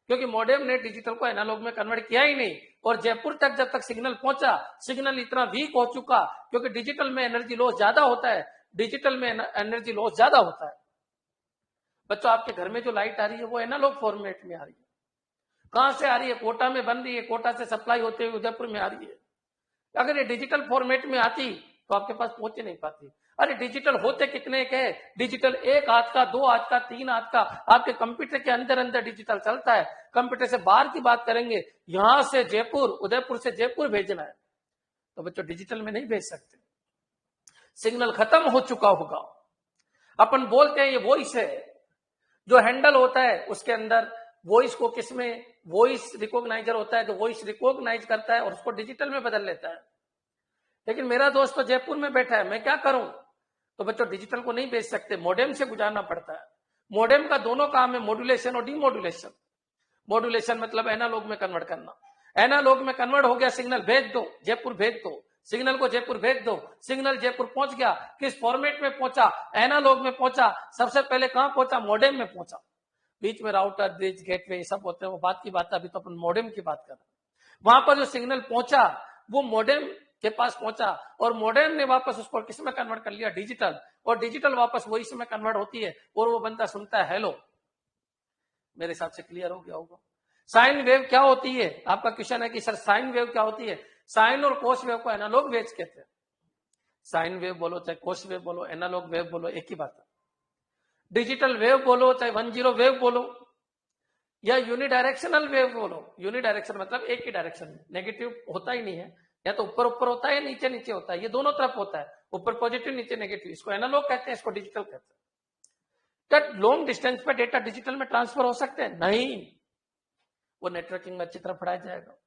क्योंकि मोडेम ने डिजिटल को एनालॉग में कन्वर्ट किया ही नहीं। और जयपुर तक जब तक सिग्नल पहुंचा, सिग्नल इतना वीक हो चुका, क्योंकि डिजिटल में एनर्जी लॉस ज्यादा होता है, डिजिटल में एनर्जी लॉस ज्यादा होता है। बच्चों आपके घर में जो लाइट आ रही है वो एनालॉग फॉर्मेट में आ रही है। कहां से आ रही है? कोटा में बन रही है, कोटा से सप्लाई होते हुए उदयपुर में आ रही है। अगर ये डिजिटल फॉर्मेट में आती तो आपके पास पहुंच ही नहीं पाती। अरे डिजिटल होते कितने के, डिजिटल 1 हाथ का, 2 हाथ का, 3 हाथ का, आपके कंप्यूटर के अंदर अंदर डिजिटल चलता है। कंप्यूटर से बाहर की बात करेंगे, यहां से जयपुर, उदयपुर से जयपुर भेजना है तो बच्चों डिजिटल में नहीं भेज सकते, सिग्नल खत्म हो चुका होगा। अपन बोलते हैं ये वॉइस है, जो हैंडल होता है उसके अंदर वॉइस को किसमें, वॉइस रिकॉग्नाइजर होता है, जो वॉइस रिकॉग्नाइज करता है और उसको डिजिटल में बदल लेता है। लेकिन मेरा दोस्त तो जयपुर में बैठा है, मैं क्या करूं? तो बच्चों डिजिटल को नहीं भेज सकते, मॉडेम से गुजारना पड़ता है। मॉडेम का दोनों काम है, मॉड्यूलेशन और डीमॉड्यूलेशन। मॉड्यूलेशन मतलब एनालॉग में कन्वर्ट करना, एनालॉग में कन्वर्ट हो गया, सिग्नल भेज दो, जयपुर भेज दो, सिग्नल को जयपुर भेज दो, सिग्नल जयपुर पहुंच गया, किस फॉर्मेट में पहुंचा, एनालॉग में पहुंचा, सबसे पहले कहां पहुंचा, मॉडेम में पहुंचा। बीच में राउटर, ब्रिज, गेटवे ये सब होते हैं, वो बात की बात है, अभी तो अपन मॉडेम की बात कर रहे हैं। वहां पर जो सिग्नल पहुंचा वो मॉडेम के पास पहुंचा और मॉडेम ने वापस उसको किस में कन्वर्ट कर लिया, डिजिटल, और डिजिटल वापस वही में कन्वर्ट होती है और वो बंदा सुनता है हेलो। मेरे हिसाब से क्लियर हो गया होगा। साइन वेव क्या होती है, आपका क्वेश्चन है कि सर साइन वेव क्या होती है। साइन और कोस वेव को एनालॉग वेव्स कहते हैं। साइन वेव बोलो चाहे कोस वेव बोलो, एनालॉग वेव बोलो, एक ही बात है। डिजिटल वेव बोलो चाहे 10 वेव बोलो या यूनिडायरेक्शनल वेव बोलो, यूनिडायरेक्शन मतलब एक ही डायरेक्शन में, नेगेटिव होता ही नहीं है, या तो ऊपर ऊपर होता है या नीचे नीचे होता है, ये दोनों तरफ होता है, ऊपर पॉजिटिव नीचे नेगेटिव। इसको एनालॉग कहते हैं, इसको डिजिटल कहते हैं। क्या लॉन्ग डिस्टेंस पे डेटा डिजिटल में ट्रांसफर हो सकते हैं? नहीं, वो नेटवर्किंग में अच्छी तरह पढ़ाया जाएगा।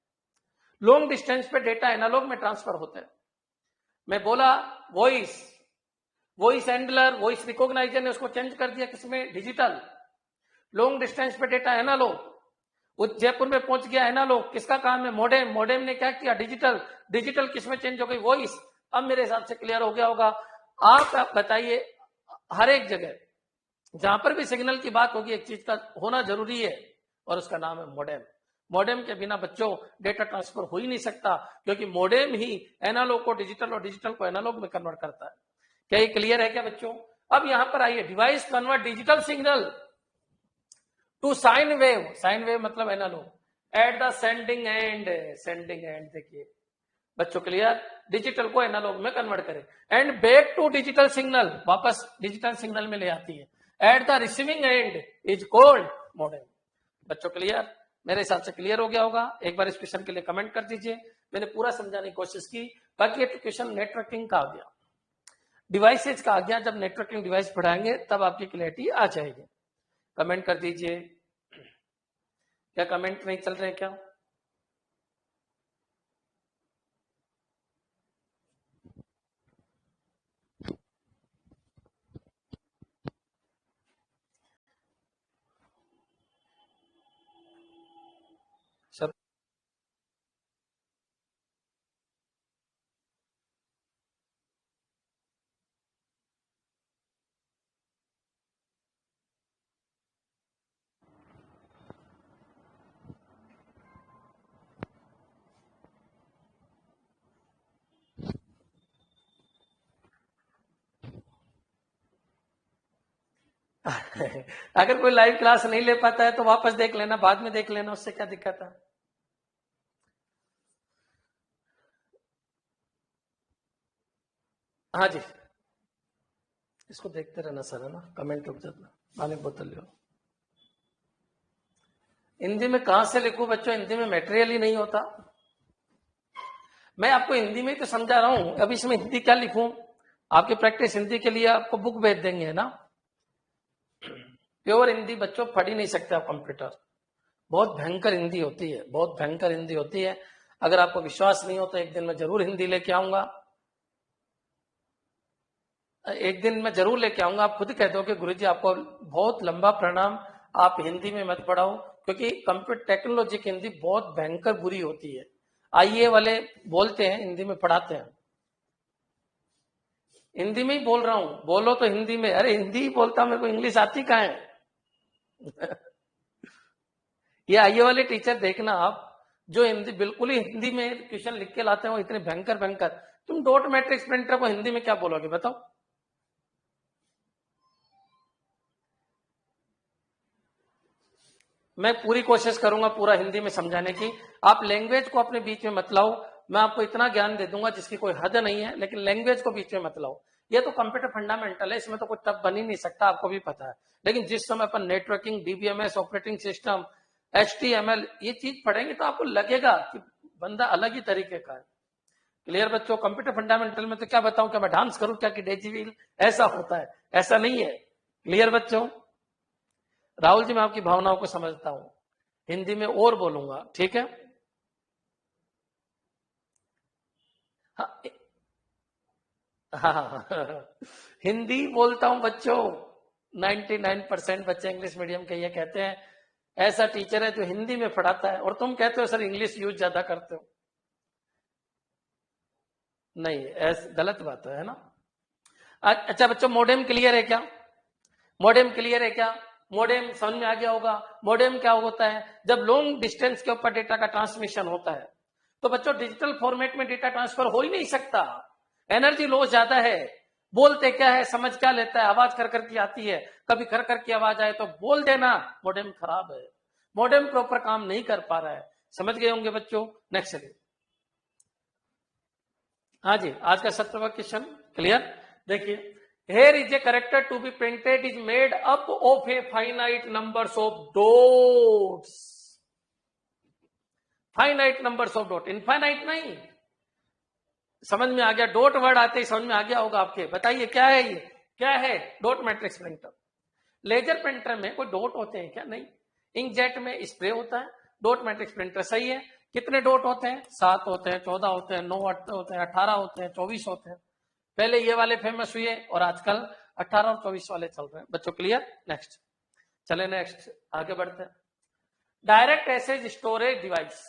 लॉन्ग डिस्टेंस पे डेटा एनालॉग में ट्रांसफर होते हैं। मैं बोला voice, voice handler, voice recogniser ने उसको चेंज कर दिया किसमें, डिजिटल। लॉन्ग डिस्टेंस पे डेटा एनालॉग, वो जयपुर में पहुंच गया एनालॉग, किसका काम है, मॉडेम, मॉडेम ने क्या किया, डिजिटल, डिजिटल किसमें चेंज हो गई, वॉइस। अब मेरे हिसाब से क्लियर हो गया होगा। आप बताइए, हर एक जगह जहां पर भी सिग्नल की बात होगी एक चीज का होना जरूरी है और उसका नाम है मॉडेम। मॉडेम के बिना बच्चों डेटा ट्रांसफर हो ही नहीं सकता, क्योंकि मॉडेम ही एनालॉग को डिजिटल और डिजिटल को एनालॉग में कन्वर्ट करता है। क्या ये क्लियर है क्या बच्चों? अब यहां पर आइए, device convert digital signal to sine wave, sine wave मतलब analogue at the sending end, sending end देखिए बच्चों क्लियर, डिजिटल को एनालॉग में कन्वर्ट करे and back to digital signal, वापस डिजिटल सिग्नल में ले आती है, at the receiving end is called modem. बच्चों क्लियर? मेरे हिसाब से क्लियर हो गया होगा। एक बार इस क्वेश्चन के लिए कमेंट कर दीजिए, मैंने पूरा समझाने की कोशिश की। बाकी ये क्वेश्चन नेटवर्किंग का आ गया, डिवाइसेज का आ गया, जब नेटवर्किंग डिवाइस पढ़ाएंगे तब आपकी क्लैरिटी आ जाएगी। कमेंट कर दीजिए, क्या कमेंट नहीं चल रहे क्या? सब अगर कोई लाइव क्लास नहीं ले पाता है तो वापस देख लेना, बाद में देख लेना, उससे क्या दिक्कत है। हाँ जी, इसको देखते रहना सर, है ना, कमेंट रुक जाता, पानी बोतल लो। हिंदी में कहां से लिखूं बच्चों, हिंदी में मटेरियल ही नहीं होता। मैं आपको हिंदी में तो समझा रहा हूं, अब इसमें हिंदी क्या लिखूं? आपकी प्रैक्टिस हिंदी के लिए आपको बुक भेज देंगे, है ना। प्योर हिंदी बच्चों पढ़ ही नहीं सकते आप कंप्यूटर, बहुत भयंकर हिंदी होती है, बहुत भयंकर हिंदी होती है। अगर आपको विश्वास नहीं हो तो एक दिन मैं जरूर हिंदी लेके आऊंगा, एक दिन मैं जरूर लेके आऊंगा। आप खुद कह दो कि गुरुजी आपको बहुत लंबा प्रणाम, आप हिंदी में मत पढ़ाओ, क्योंकि कंप्यूटर टेक्नोलॉजी की हिंदी बहुत भयंकर बुरी होती है। आईए वाले बोलते हैं हिंदी में पढ़ाते हैं, हिंदी में ही बोल रहा हूं, बोलो तो हिंदी में। अरे हिंदी ही बोलता, मेरे को इंग्लिश आती कहाँ है। ये आईए वाले टीचर देखना आप, जो हिंदी बिल्कुल ही हिंदी में क्वेश्चन लिख के लाते हैं, वो इतने भयंकर भयंकर। तुम डॉट मैट्रिक्स प्रिंटर को हिंदी में क्या बोलोगे बताओ? मैं पूरी कोशिश करूंगा पूरा हिंदी में समझाने की। आप लैंग्वेज को अपने बीच में मत लाओ, मैं आपको इतना ज्ञान दे दूंगा जिसकी कोई हद नहीं है, लेकिन लैंग्वेज को बीच में मत लाओ। ये तो कंप्यूटर फंडामेंटल है, इसमें तो कुछ टफ बन ही नहीं सकता, आपको भी पता है। लेकिन जिस समय अपन networking, DBMS, operating system, HTML ये चीज पढ़ेंगे तो आपको लगेगा कि बंदा अलग ही तरीके का है। क्लियर बच्चों? कंप्यूटर फंडामेंटल में तो क्या बताऊं, क्या मैं डांस करूं क्या कि डेजी व्हील ऐसा होता है? ऐसा नहीं है। क्लियर बच्चों? राहुल जी मैं आपकी भावनाओं को समझता हूं, हिंदी में और बोलूंगा, ठीक है? हाँ हाँ हिंदी बोलता हूं बच्चों। 99% बच्चे इंग्लिश मीडियम के ये कहते हैं ऐसा टीचर है जो हिंदी में पढ़ाता है, और तुम कहते हो सर इंग्लिश यूज ज्यादा करते हो। नहीं, ऐसा गलत बात है ना? अच्छा बच्चों, मोडेम क्लियर है क्या? मोडेम क्लियर है क्या? मोडेम समझ में आ गया होगा। मोडेम क्या होता है? जब लॉन्ग डिस्टेंस के ऊपर डेटा का ट्रांसमिशन होता है तो बच्चों डिजिटल फॉर्मेट में डेटा ट्रांसफर हो ही नहीं सकता, एनर्जी लॉस ज्यादा है। बोलते क्या है, समझ क्या लेता है, आवाज कर करके आती है, कभी कर करके आवाज आए तो बोल देना मोडेम खराब है, मोडेम प्रॉपर काम नहीं कर पा रहा है। समझ गए होंगे बच्चों? नेक्स्ट चलिए। हाँ जी, आज का 17वां क्वेश्चन क्लियर? देखिए, here is a character to be printed is made up of a finite numbers of dots, finite numbers of dot, infinite नहीं। समझ में आ गया? डॉट वर्ड आते ही समझ में आ गया होगा आपके। बताइए क्या है ये, क्या है? Dot matrix printer. Laser printer में कोई डॉट होते हैं क्या? नहीं। इंकजेट में स्प्रे होता है। डॉट मैट्रिक्स प्रिंटर सही है। कितने डॉट होते हैं? 7 होते हैं, 14 होते हैं, 9 होते हैं, 18 होते हैं, 24 होते हैं। पहले ये वाले फेमस हुए और आजकल 18 और 24 वाले चल रहे हैं बच्चों। क्लियर? नेक्स्ट चले, नेक्स्ट आगे बढ़ते हैं। Direct access storage device,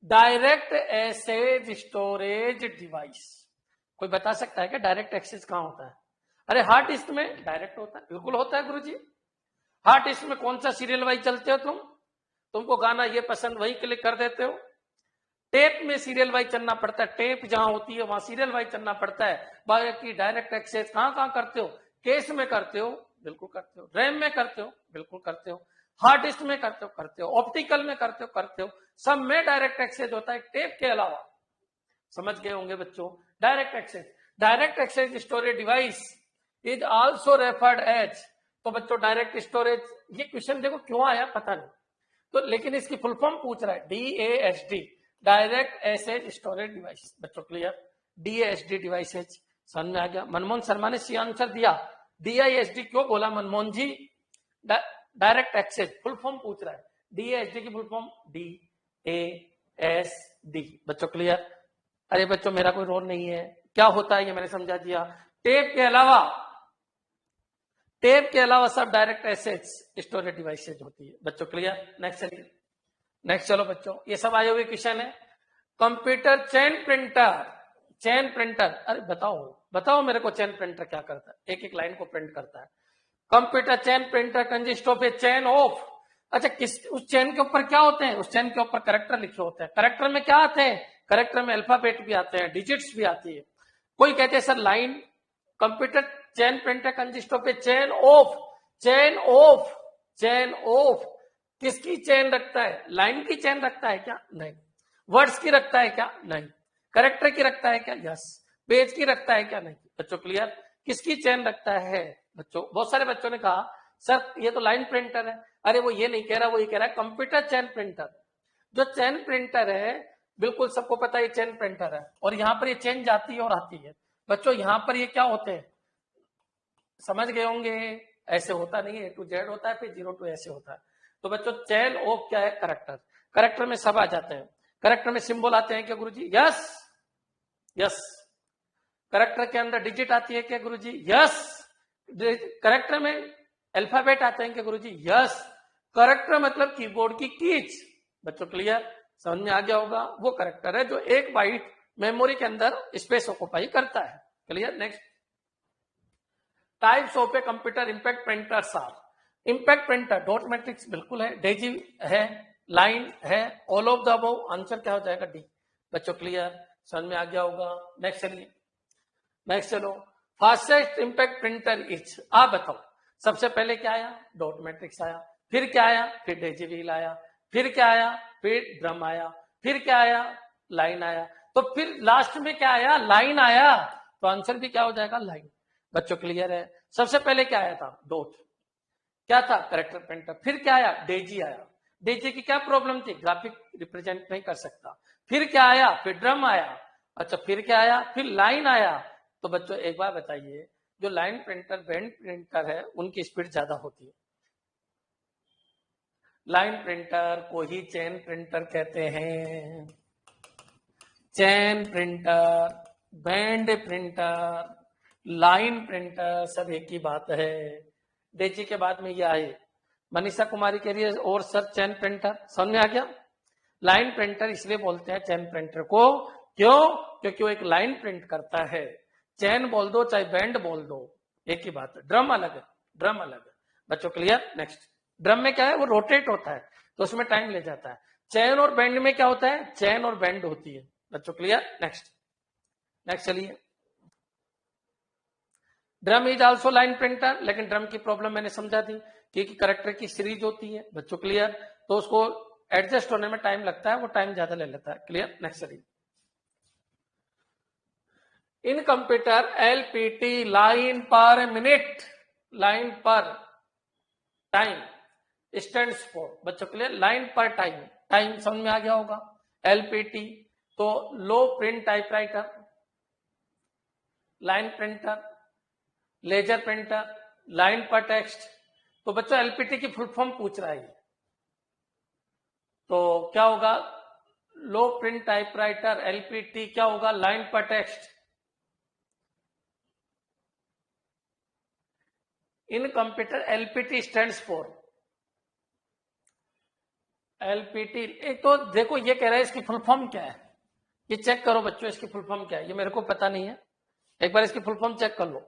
direct access storage device, कोई बता सकता है क्या डायरेक्ट एक्सेस कहां होता है? अरे हार्ड डिस्क में डायरेक्ट होता है, बिल्कुल होता है गुरुजी। हार्ड डिस्क में कौन सा सीरियल वाइज चलते हो तुम? तुमको गाना ये पसंद, वही क्लिक कर देते हो। टेप में सीरियल वाइज चलना पड़ता है, टेप जहां होती है वहां सीरियल वाइज चलना पड़ता है। बाकी डायरेक्ट एक्सेस कहां कहां करते हो? केस में करते हो, बिल्कुल करते हो। रैम में करते हो, बिल्कुल करते हो। हार्ड डिस्क में करते हो, करते हो। ऑप्टिकल में करते हो, करते हो। सब में डायरेक्ट एक्सेस होता है, टेप के अलावा। समझ गए होंगे बच्चों? Direct access, direct access storage device is also referred as. तो बच्चों डायरेक्ट स्टोरेज, ये क्वेश्चन देखो क्यों आया पता नहीं, तो लेकिन इसकी फुल फॉर्म पूछ रहा है, DASD, direct access storage device. बच्चों क्लियर? DASD डिवाइसेज समझ में आ गया? मनमोहन शर्मा ने सी आंसर दिया। DISD क्यों बोला मनमोहन जी? डायरेक्ट एक्सेस फुल फॉर्म पूछ रहा है। DASD की फुल फॉर्म DASD। बच्चों क्लियर? अरे बच्चों मेरा कोई रोल नहीं है, क्या होता है ये मैंने समझा दिया। टेप के अलावा, टेप के अलावा सब डायरेक्ट एसेज स्टोरेज डिवाइसेज होती है। बच्चों क्लियर? नेक्स्ट चलिए, नेक्स्ट चलो बच्चों, ये सब आए हुए क्वेश्चन है। Computer chain printer, chain printer, अरे बताओ बताओ मेरे को चेन प्रिंटर क्या करता है? एक एक लाइन को प्रिंट करता है। Computer chain printer consist of A chain of, अच्छा किस, उस चेन के ऊपर क्या होते हैं? उस चेन के ऊपर कैरेक्टर लिखे होते हैं। कैरेक्टर में क्या आते हैं? कैरेक्टर में अल्फाबेट भी आते हैं, डिजिट्स भी आती है। कोई कहते हैं sir line, computer chain printer consist of A chain of, chain of, chain of, किसकी चेन रखता है? लाइन की चेन रखता है क्या? नहीं। वर्ड्स की रखता है क्या? नहीं। कैरेक्टर की रखता है क्या? यस। पेज की रखता है क्या? नहीं। बच्चों क्लियर? किसकी चेन रखता है? बच्चों बहुत सारे बच्चों ने कहा सर ये तो लाइन प्रिंटर है। अरे वो ये नहीं कह रहा, वो ये कह रहा है कंप्यूटर चेन प्रिंटर। जो चेन प्रिंटर है, बिल्कुल सबको पता है ये चेन प्रिंटर है, और यहां पर ये चेन जाती है और आती है। बच्चों यहां पर ये क्या होते हैं? समझ गए होंगे? ऐसे होता नहीं है, A to Z होता है, फिर 0 to ऐसे होता है। तो बच्चों चेन ऑफ क्या है? करेक्टर। करेक्टर में सब आ जाते हैं। करेक्टर में सिंबल आते हैं क्या गुरुजी? Yes, yes. करेक्टर के अंदर डिजिट आती है क्या गुरुजी? यस। करेक्टर में अल्फाबेट आते हैं क्या गुरुजी? यस। करेक्टर मतलब कीबोर्ड की कीज। बच्चों क्लियर? समझ में आ गया होगा? वो करेक्टर है जो 1 बाइट मेमोरी के अंदर स्पेस ऑक्युपाई करता है। Clear? Next, types of a computer impact printers are, impact printer dot matrix बिल्कुल है, डेजी है, लाइन है, all of the above. Answer क्या हो जाएगा? डी। बच्चों क्लियर? समझ में आ गया होगा? नेक्स्ट चलिए, नेक्स्ट चलो। फास्टेस्ट इंपैक्ट प्रिंटर इज, आप बताओ सबसे पहले क्या आया? डॉट मैट्रिक्स आया, फिर क्या आया? फिर डेजी व्हील आया, फिर क्या आया? फिर ड्रम आया, फिर क्या आया? लाइन आया, तो फिर लास्ट में क्या आया? लाइन आया। तो आंसर भी क्या हो जाएगा, लाइन। बच्चों क्लियर है। सबसे पहले क्या आया था, डॉट, क्या था, करेक्टर प्रिंटर। फिर क्या आया, डेजी आया। डेजी की क्या प्रॉब्लम थी, ग्राफिक रिप्रेजेंट नहीं कर सकता। फिर क्या आया, फिर ड्रम आया। अच्छा फिर क्या आया, फिर लाइन आया। तो बच्चों एक बार बताइए, जो लाइन प्रिंटर बैंड प्रिंटर है उनकी स्पीड ज्यादा होती है। लाइन प्रिंटर को ही चेन प्रिंटर कहते हैं। Chain printer, band printer, line printer सब एक ही बात है। डेजी के बाद में ये आए। मनीषा कुमारी कह रही है और सर चेन प्रिंटर, समझ में आ गया। लाइन प्रिंटर इसलिए बोलते हैं चेन प्रिंटर को, क्यों, क्योंकि वो एक लाइन प्रिंट करता है। चेन बोल दो चाहे बैंड बोल दो, एक ही बात है। ड्रम अलग है, ड्रम अलग है। बच्चों क्लियर। नेक्स्ट, ड्रम में क्या है, वो रोटेट होता है तो उसमें टाइम ले जाता है। चेन और बैंड में क्या होता है, चेन और बैंड होती है। बच्चों क्लियर। नेक्स्ट, नेक्स्ट चलिए। Drum is also line printer, लेकिन ड्रम की प्रॉब्लम मैंने समझा दी कि करेक्टर की सीरीज होती है। बच्चों क्लियर। तो उसको एडजस्ट होने में टाइम लगता है, वो टाइम ज्यादा ले लेता है। क्लियर। नेक्स्ट चलिए। इन कंप्यूटर एलपीटी, लाइन पर मिनट, लाइन पर टाइम स्टैंड्स फॉर। बच्चों के लिए लाइन पर टाइम, टाइम समझ में आ गया होगा। एलपीटी तो low print typewriter, line printer, laser printer, line पर टेक्स्ट। तो बच्चों एलपीटी की फुल फॉर्म पूछ रहा है, तो क्या होगा, लो प्रिंट टाइपराइटर। एलपीटी क्या होगा, लाइन पर text. In computer LPT stands for, LPT. एक तो देखो ये कह रहा है इसकी फुल फॉर्म क्या है, ये चेक करो बच्चों, इसकी फुल फॉर्म क्या है, ये मेरे को पता नहीं है। एक बार इसकी फुल फॉर्म चेक कर लो।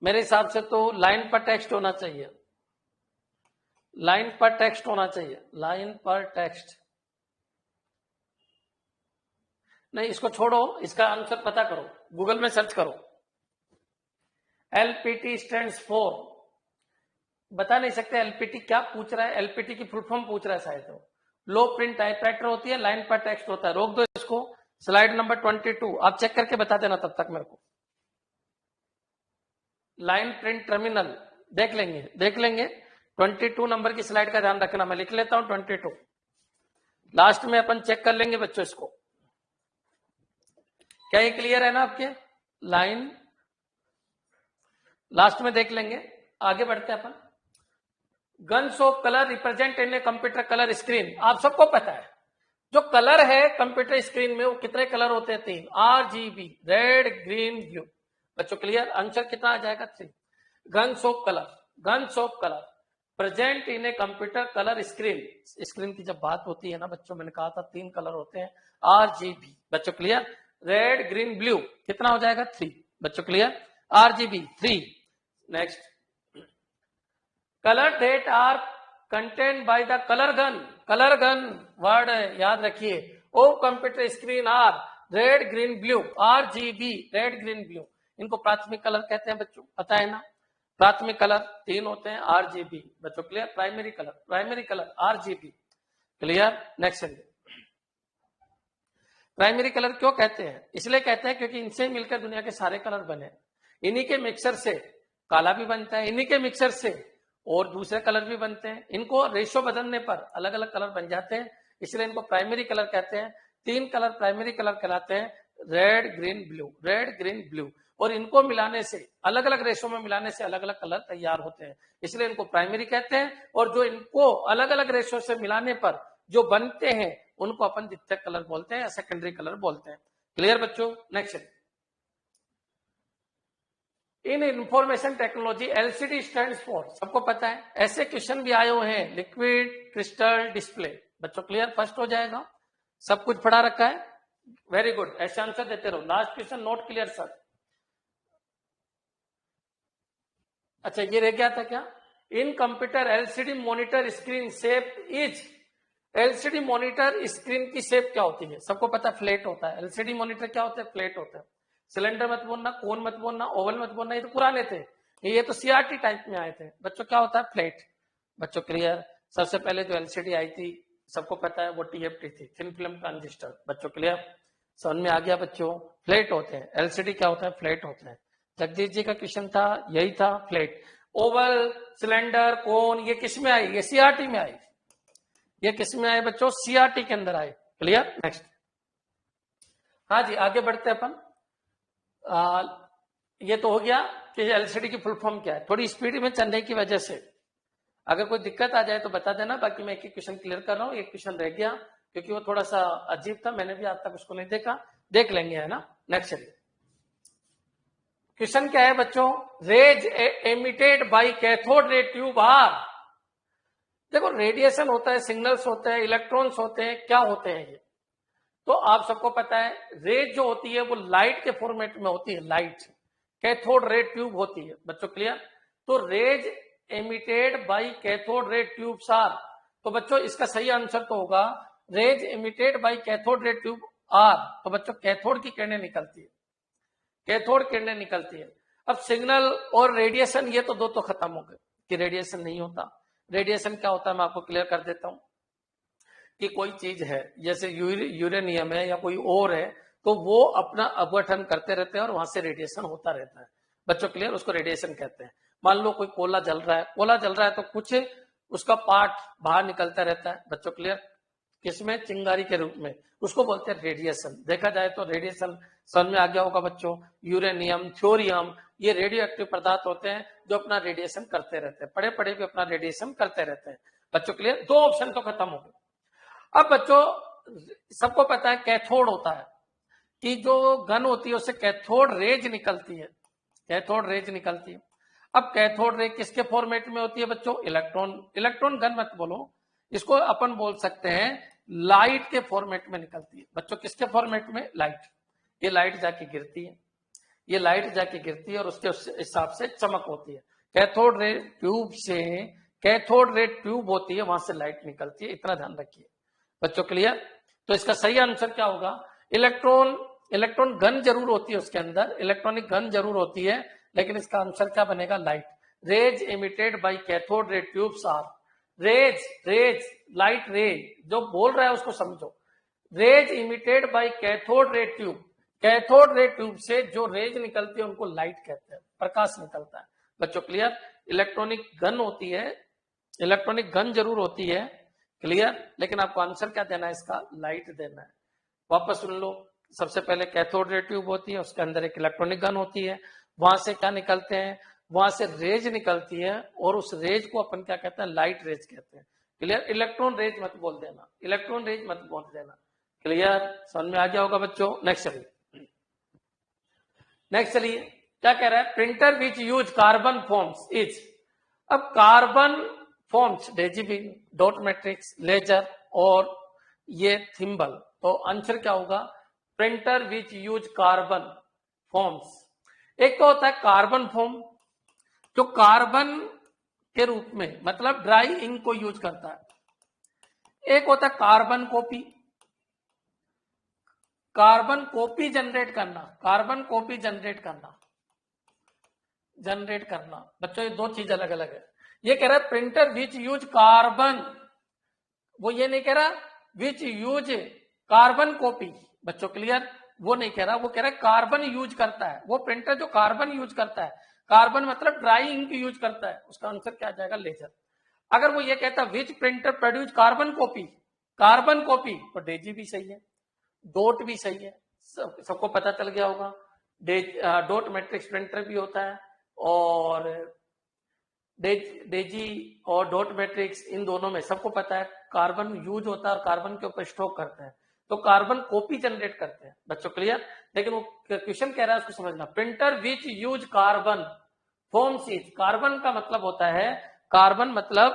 मेरे हिसाब से तो लाइन पर टेक्स्ट होना चाहिए, लाइन पर टेक्स्ट होना चाहिए, लाइन पर टेक्स्ट। नहीं इसको छोड़ो, इसका आंसर पता करो, गूगल में सर्च करो। एलपीटी स्टैंड्स फॉर, बता नहीं सकते एलपीटी क्या पूछ रहा है, एलपीटी की फुल फॉर्म पूछ रहा है शायद। तो लो प्रिंट टाइपराइटर होती है, लाइन पर टेक्स्ट होता है। रोक दो इसको, स्लाइड नंबर 22 आप चेक करके बता देना तब तक मेरे को। लाइन प्रिंट टर्मिनल देख लेंगे, देख लेंगे। 22 नंबर की स्लाइड का ध्यान रखना, मैं लिख लेता हूं 22, लास्ट में अपन चेक कर लेंगे बच्चों इसको। क्या ये क्लियर है ना आपके, लाइन लास्ट में देख लेंगे। आगे बढ़ते हैं अपन। Guns of colour represent in a computer colour screen. आप सबको पता है जो कलर है कंप्यूटर स्क्रीन में वो कितने कलर होते हैं, 3 RGB, रेड ग्रीन ब्लू। बच्चों क्लियर। आंसर कितना आ जाएगा, 3। Guns of colour, guns of colour present in a computer colour screen. Screen की जब बात होती है ना बच्चों, मैंने कहा था 3 कलर होते हैं RGB। बच्चों क्लियर। रेड ग्रीन ब्लू कितना हो जाएगा, 3। बच्चों clear. RGB 3। Next, colour that are content by the colour gun. Colour gun word याद रखिए। On computer screen are red green blue, RGB red green blue. इनको प्राथमिक कलर कहते हैं बच्चों, पता है ना। प्राथमिक कलर 3 होते हैं RGB। बच्चों clear. Primary colour, primary colour RGB। Clear. Next चलिए। प्राइमरी कलर क्यों कहते हैं, इसलिए कहते हैं क्योंकि इनसे मिलकर दुनिया के सारे कलर बने। इन्हीं के मिक्सर से काला भी बनता है, इन्हीं के मिक्सर से और दूसरे कलर भी बनते हैं। इनको रेशो बदलने पर अलग अलग कलर बन जाते हैं, इसलिए इनको प्राइमरी कलर कहते हैं। 3 कलर प्राइमरी कलर कहलाते हैं, red green blue, red green blue. और इनको मिलाने से, अलग अलग रेशो में मिलाने से अलग अलग कलर तैयार होते हैं, इसलिए इनको प्राइमरी कहते हैं। और जो इनको अलग अलग रेशो से मिलाने पर जो बनते हैं उनको अपन द्वितीयक कलर बोलते हैं या सेकेंडरी कलर बोलते हैं। क्लियर बच्चों। Next, in information technology LCD stands for. सबको पता है, ऐसे क्वेश्चन भी आए हुए हैं, लिक्विड क्रिस्टल डिस्प्ले। बच्चों क्लियर, फर्स्ट हो जाएगा, सब कुछ पढ़ा रखा है। वेरी गुड, ऐसे आंसर देते रहो। Last question note clear sir. अच्छा ये रह गया था क्या, इन computer LCD monitor screen shape is. LCD monitor screen की शेप क्या होती है, सबको पता फ्लैट होता है। LCD मॉनिटर क्या होता है, फ्लैट होता है। सिलेंडर मत बोलना, कोन मत बोलना, ओवल मत बोलना, ये तो पुराने थे, ये तो CRT टाइप में आए थे। बच्चों क्या होता है, फ्लैट। बच्चों क्लियर। सबसे पहले जो LCD आई थी सबको पता है वो TFT थी, थिन फिल्म ट्रांजिस्टर। बच्चों क्लियर। समझ में आ गया बच्चों? फ्लैट होते हैं। एलसीडी क्या होता है? फ्लैट होता है। जगदीश जी का क्वेश्चन था, यही था, फ्लैट। ओवल, सिलेंडर, कोन, ये किस में आई? ये सीआरटी में आई। ये किस में आए बच्चों? सीआरटी के अंदर आए। क्लियर? नेक्स्ट। हाँ जी, आगे बढ़ते हैं अपन। ये तो हो गया कि एलसीडी की फुल फॉर्म क्या है। थोड़ी स्पीड में चलने की वजह से अगर कोई दिक्कत आ जाए तो बता देना, बाकी मैं एक एक क्वेश्चन क्लियर कर रहा हूँ। एक क्वेश्चन रह गया क्योंकि वो थोड़ा सा अजीब था, मैंने भी आज तक उसको नहीं देखा, देख लेंगे, है ना। नेक्स्ट चलिए, क्वेश्चन क्या है बच्चों? Rays emitted by cathode ray tube are. देखो, रेडिएशन होता है, सिग्नल्स होते हैं, इलेक्ट्रॉन्स होते हैं, क्या होते हैं ये तो आप सबको पता है। रेज जो होती है वो लाइट के फॉर्मेट में होती है, लाइट। कैथोड रे ट्यूब होती है बच्चों। क्लियर? तो rays emitted by cathode ray tubes are, तो बच्चों इसका सही आंसर तो होगा rays emitted by cathode ray tube are. तो बच्चों कैथोड की किरणें निकलती है, कैथोड किरणें निकलती है। अब सिग्नल और रेडिएशन ये तो दो तो खत्म हो गए कि रेडिएशन नहीं होता। रेडिएशन क्या होता है मैं आपको क्लियर कर देता हूं कि कोई चीज है जैसे यूरेनियम है या कोई और है, तो वो अपना अपघटन करते रहते हैं और वहां से रेडिएशन होता रहता है बच्चों। क्लियर? उसको रेडिएशन कहते हैं। मान लो कोई कोयला जल रहा है, कोयला जल रहा है तो कुछ उसका पार्ट बाहर निकलता रहता है बच्चों। क्लियर? किसमें? चिंगारी के रूप में, उसको बोलते हैं रेडिएशन। देखा जाए तो रेडिएशन समझ में आ गया होगा बच्चों। यूरेनियम, थ्योरियम, ये रेडियो एक्टिव पदार्थ होते हैं जो अपना रेडिएशन करते रहते हैं, पड़े पड़े भी अपना रेडिएशन करते रहते हैं बच्चों। क्लियर? दो ऑप्शन तो खत्म हो गए। अब बच्चों सबको पता है कैथोड होता है कि जो गन होती है उससे कैथोड रेज निकलती है, कैथोड रेज निकलती है। अब कैथोड रे किसके फॉर्मेट में होती है बच्चों? इलेक्ट्रॉन। इलेक्ट्रॉन गन मत बोलो, इसको अपन बोल सकते हैं लाइट के फॉर्मेट में निकलती है बच्चों। किसके फॉर्मेट में? लाइट। ये लाइट जाके गिरती है, ये लाइट जाके गिरती है और उसके हिसाब से चमक होती है। कैथोड रे ट्यूब से, कैथोड रे ट्यूब होती है, वहां से लाइट निकलती है। इतना ध्यान रखिए बच्चों। क्लियर? तो इसका सही आंसर क्या होगा? इलेक्ट्रॉन। इलेक्ट्रॉन गन जरूर होती है उसके अंदर, इलेक्ट्रॉनिक गन जरूर होती है, लेकिन इसका आंसर क्या बनेगा? Light. Rays emitted by cathode ray tubes are. Rays, rays, light ray, जो बोल रहा है उसको समझो। Rays emitted by cathode ray tube, cathode ray tube से जो रेज निकलती है उनको लाइट कहते हैं, प्रकाश निकलता है बच्चों। क्लियर? इलेक्ट्रॉनिक गन होती है, इलेक्ट्रॉनिक गन जरूर होती है। क्लियर? लेकिन आपको आंसर क्या देना है इसका? लाइट देना है। वापस सुन लो, सबसे पहले कैथोड रे ट्यूब होती है, उसके अंदर एक इलेक्ट्रॉनिक गन होती है, वहां से क्या निकलते हैं? वहां से रेज निकलती है और उस रेज को अपन क्या कहते हैं? लाइट रेज कहते हैं। क्लियर? इलेक्ट्रॉन रेज मत बोल देना, इलेक्ट्रॉन रेज मत बोल देना। क्लियर? समझ में आ गया होगा बच्चों। नेक्स्ट चलिए, नेक्स्ट चलिए क्या कह रहा है? Printer which use carbon forms is. अब carbon forms, daisy wheel, dot matrix, laser और ये थिम्बल, तो आंसर क्या होगा? Printer which use carbon forms. एक तो होता है कार्बन फॉर्म जो कार्बन के रूप में, मतलब ड्राई इंक को यूज करता है। एक होता है carbon copy, carbon copy generate करना, कार्बन कॉपी जनरेट करना, जनरेट करना बच्चों, ये दो चीज अलग अलग है। ये कह रहा है प्रिंटर विच यूज कार्बन, वो ये नहीं कह रहा विच यूज कार्बन कॉपी बच्चों। क्लियर? वो नहीं कह रहा, वो कह रहा है कार्बन यूज करता है, वो प्रिंटर जो कार्बन यूज करता है। कार्बन मतलब ड्राई इंक यूज करता है, उसका आंसर क्या आ जाएगा? लेजर। अगर वो ये कहता विच printer produce carbon copy, carbon copy, तो डेजी भी सही है, डॉट भी सही है, सबको पता चल गया होगा। डॉट मैट्रिक्स प्रिंटर भी होता है और डेजी और डॉट मैट्रिक्स, इन दोनों में सबको पता है कार्बन यूज होता है और कार्बन के ऊपर स्टॉक करते हैं, तो कार्बन कॉपी जनरेट करते हैं बच्चों। क्लियर? लेकिन वो क्वेश्चन कह रहा है उसको समझना। Printer which use carbon forms is, carbon का मतलब होता है, कार्बन मतलब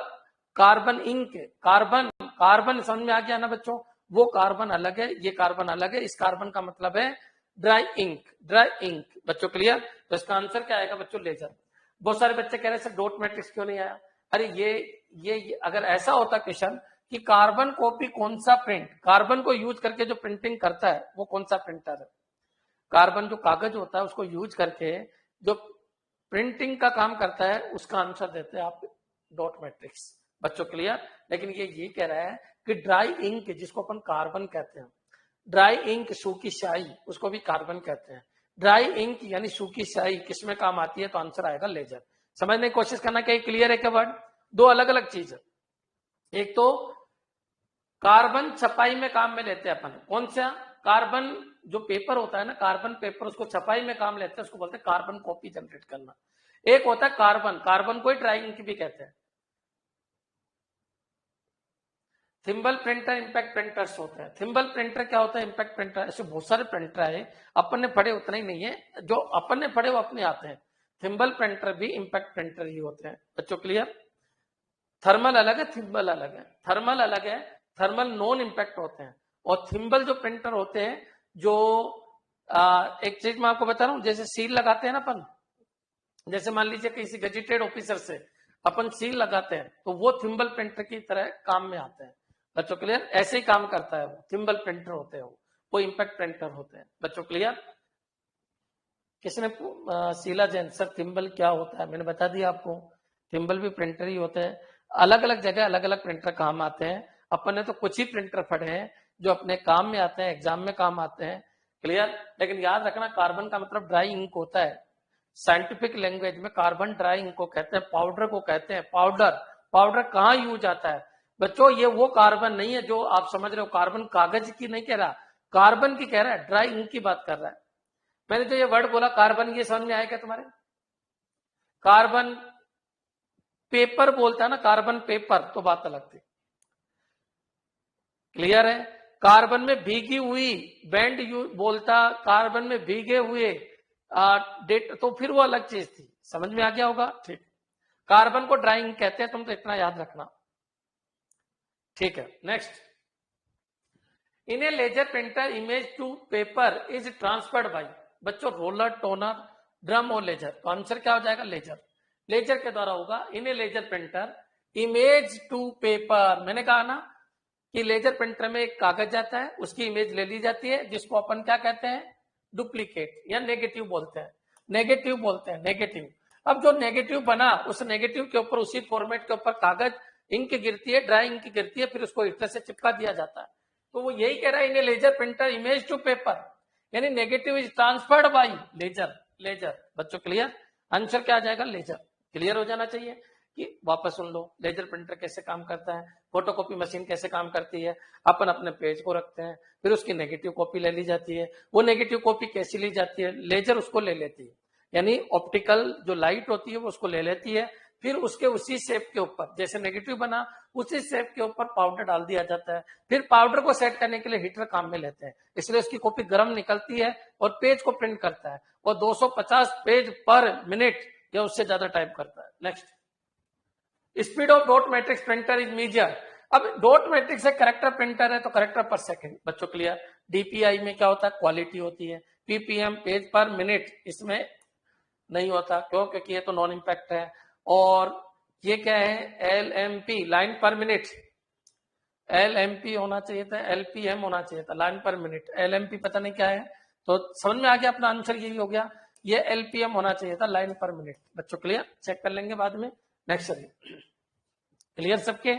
कार्बन इंक, कार्बन, कार्बन समझ में आ गया ना बच्चों? वो कार्बन अलग है, ये कार्बन अलग है। इस कार्बन का मतलब है ड्राई इंक, ड्राई इंक बच्चों। क्लियर? तो इसका आंसर क्या आएगा बच्चों? लेजर। बहुत सारे बच्चे कह रहे हैं सर डॉट मैट्रिक्स क्यों नहीं आया? अरे ये अगर ऐसा होता क्वेश्चन कि कार्बन कॉपी कौन सा प्रिंट, कार्बन को यूज करके जो प्रिंटिंग करता है वो कौन सा प्रिंटर है, कार्बन जो कागज होता है उसको यूज करके जो प्रिंटिंग का काम करता है, उसका आंसर देते हैं आप डॉट मैट्रिक्स बच्चों। क्लियर? लेकिन ये कह रहा है कि ड्राई इंक जिसको अपन कार्बन कहते हैं, ड्राई इंक सूखी स्याही, उसको भी कार्बन कहते हैं। ड्राई इंक यानी सूखी स्याही किसमें काम आती है, तो आंसर आएगा लेजर। समझने की कोशिश करना, क्या क्लियर है क्या वर्ड? दो अलग अलग चीज है। एक तो कार्बन छपाई में काम में लेते हैं अपन, कौन सा? कार्बन जो पेपर होता है ना, कार्बन पेपर, उसको छपाई में काम लेते हैं, उसको बोलते हैं कार्बन कॉपी जनरेट करना। एक होता है कार्बन, कार्बन को ही ड्राई इंक भी कहते हैं। थिम्बल प्रिंटर, इंपैक्ट प्रिंटर्स होते हैं। थिम्बल प्रिंटर क्या होता है, इंपैक्ट प्रिंटर, ऐसे बहुत सारे प्रिंटर है, अपन ने पढ़े उतना ही नहीं है, जो अपन ने पढ़े वो अपने आते हैं। थिम्बल प्रिंटर भी इंपैक्ट प्रिंटर ही होते हैं बच्चों, क्लियर? थर्मल अलग है, थिम्बल अलग है। थर्मल अलग है, थर्मल नॉन इंपैक्ट होते हैं, और थिम्बल जो प्रिंटर होते हैं, जो एक चीज मैं आपको बता रहा हूं, जैसे सील लगाते हैं ना अपन, जैसे मान लीजिए किसी गजेटेड ऑफिसर से अपन सील लगाते हैं, तो वो थिम्बल प्रिंटर की तरह काम में आते हैं बच्चों, क्लियर? ऐसे ही काम करता है वो, थिम्बल प्रिंटर होते हैं वो इंपैक्ट प्रिंटर होते हैं बच्चों, क्लियर? किसने शीला जैन, सर थिम्बल क्या होता है? मैंने बता दिया आपको, थिम्बल भी प्रिंटर ही होते हैं। अलग अलग जगह अलग अलग प्रिंटर काम आते हैं। अपन ने तो कुछ ही प्रिंटर पढ़े हैं जो अपने काम में आते हैं, एग्जाम में काम आते हैं, क्लियर? लेकिन याद रखना, कार्बन का मतलब ड्राई इंक होता है। साइंटिफिक लैंग्वेज में कार्बन ड्राई इंक को कहते हैं, पाउडर को कहते हैं पाउडर। पाउडर कहाँ यूज आता है बच्चों? ये वो कार्बन नहीं है जो आप समझ रहे हो, कार्बन कागज की नहीं कह रहा, कार्बन की कह रहा है, ड्राई इंक की बात कर रहा है। मैंने जो ये वर्ड बोला कार्बन, ये समझ में आया क्या तुम्हारे? कार्बन पेपर बोलता है ना, कार्बन पेपर, तो बात अलग थी, क्लियर है? कार्बन में भीगी हुई बैंड यू बोलता, कार्बन में भीगे हुए डेट, तो फिर वो अलग चीज थी। समझ में आ गया होगा? ठीक। कार्बन को ड्राइंग कहते हैं, तुम तो इतना याद रखना, ठीक है? Next, in a laser printer image to paper is transferred by, बच्चों रोलर, टोनर, ड्रम और लेजर, तो आंसर क्या हो जाएगा? लेजर। लेजर के द्वारा होगा। In a laser printer image to paper, मैंने कहा ना कि लेजर प्रिंटर में एक कागज जाता है, उसकी इमेज ले ली जाती है, जिसको अपन क्या कहते हैं? डुप्लीकेट या नेगेटिव बोलते हैं, नेगेटिव बोलते हैं, नेगेटिव। अब जो नेगेटिव बना, उस नेगेटिव के ऊपर, उसी फॉर्मेट के ऊपर कागज इंक गिरती है, ड्राई इंक गिरती है, फिर उसको हीटर से चिपका दिया जाता है। तो वो यही कह रहा है, in laser printer image to paper, यानी negative is transferred by laser, laser बच्चों, क्लियर? आंसर क्या आ जाएगा? लेजर। क्लियर हो जाना चाहिए कि वापस सुन लो, लेजर प्रिंटर कैसे काम करता है, फोटोकॉपी मशीन कैसे काम करती है। अपन अपने पेज को रखते हैं, फिर उसकी नेगेटिव कॉपी ले ली जाती है। वो नेगेटिव कॉपी कैसी ली जाती है? लेजर उसको ले लेती है, यानी ऑप्टिकल जो लाइट होती है वो उसको ले लेती है, फिर उसके उसी शेप के ऊपर, जैसे नेगेटिव बना उसी शेप के ऊपर पाउडर डाल दिया जाता है। फिर पाउडर को सेट करने के लिए हीटर काम में लेते हैं, इसलिए उसकी कॉपी गर्म निकलती है और पेज को प्रिंट करता है, और 250 पेज पर मिनट या उससे ज्यादा टाइप करता है। Next, speed of dot matrix printer is measure. अब डॉट मैट्रिक्स है, करेक्टर प्रिंटर है, तो करेक्टर पर सेकंड बच्चों, क्लियर? डीपीआई में क्या होता है? क्वालिटी होती है। पीपीएम पेज पर मिनट इसमें नहीं होता, क्यों? क्योंकि ये तो नॉन इंपैक्ट है। और ये क्या है? एलएमपी, लाइन पर मिनट, एलएमपी होना चाहिए था, एलपीएम होना चाहिए था, लाइन पर मिनट। एलएमपी पता नहीं क्या है, तो समझ में आ गया, अपना आंसर यही हो गया। ये एलपीएम होना चाहिए था, लाइन पर मिनट बच्चों, क्लियर? चेक कर लेंगे बाद में। नेक्स्ट, क्लियर सबके?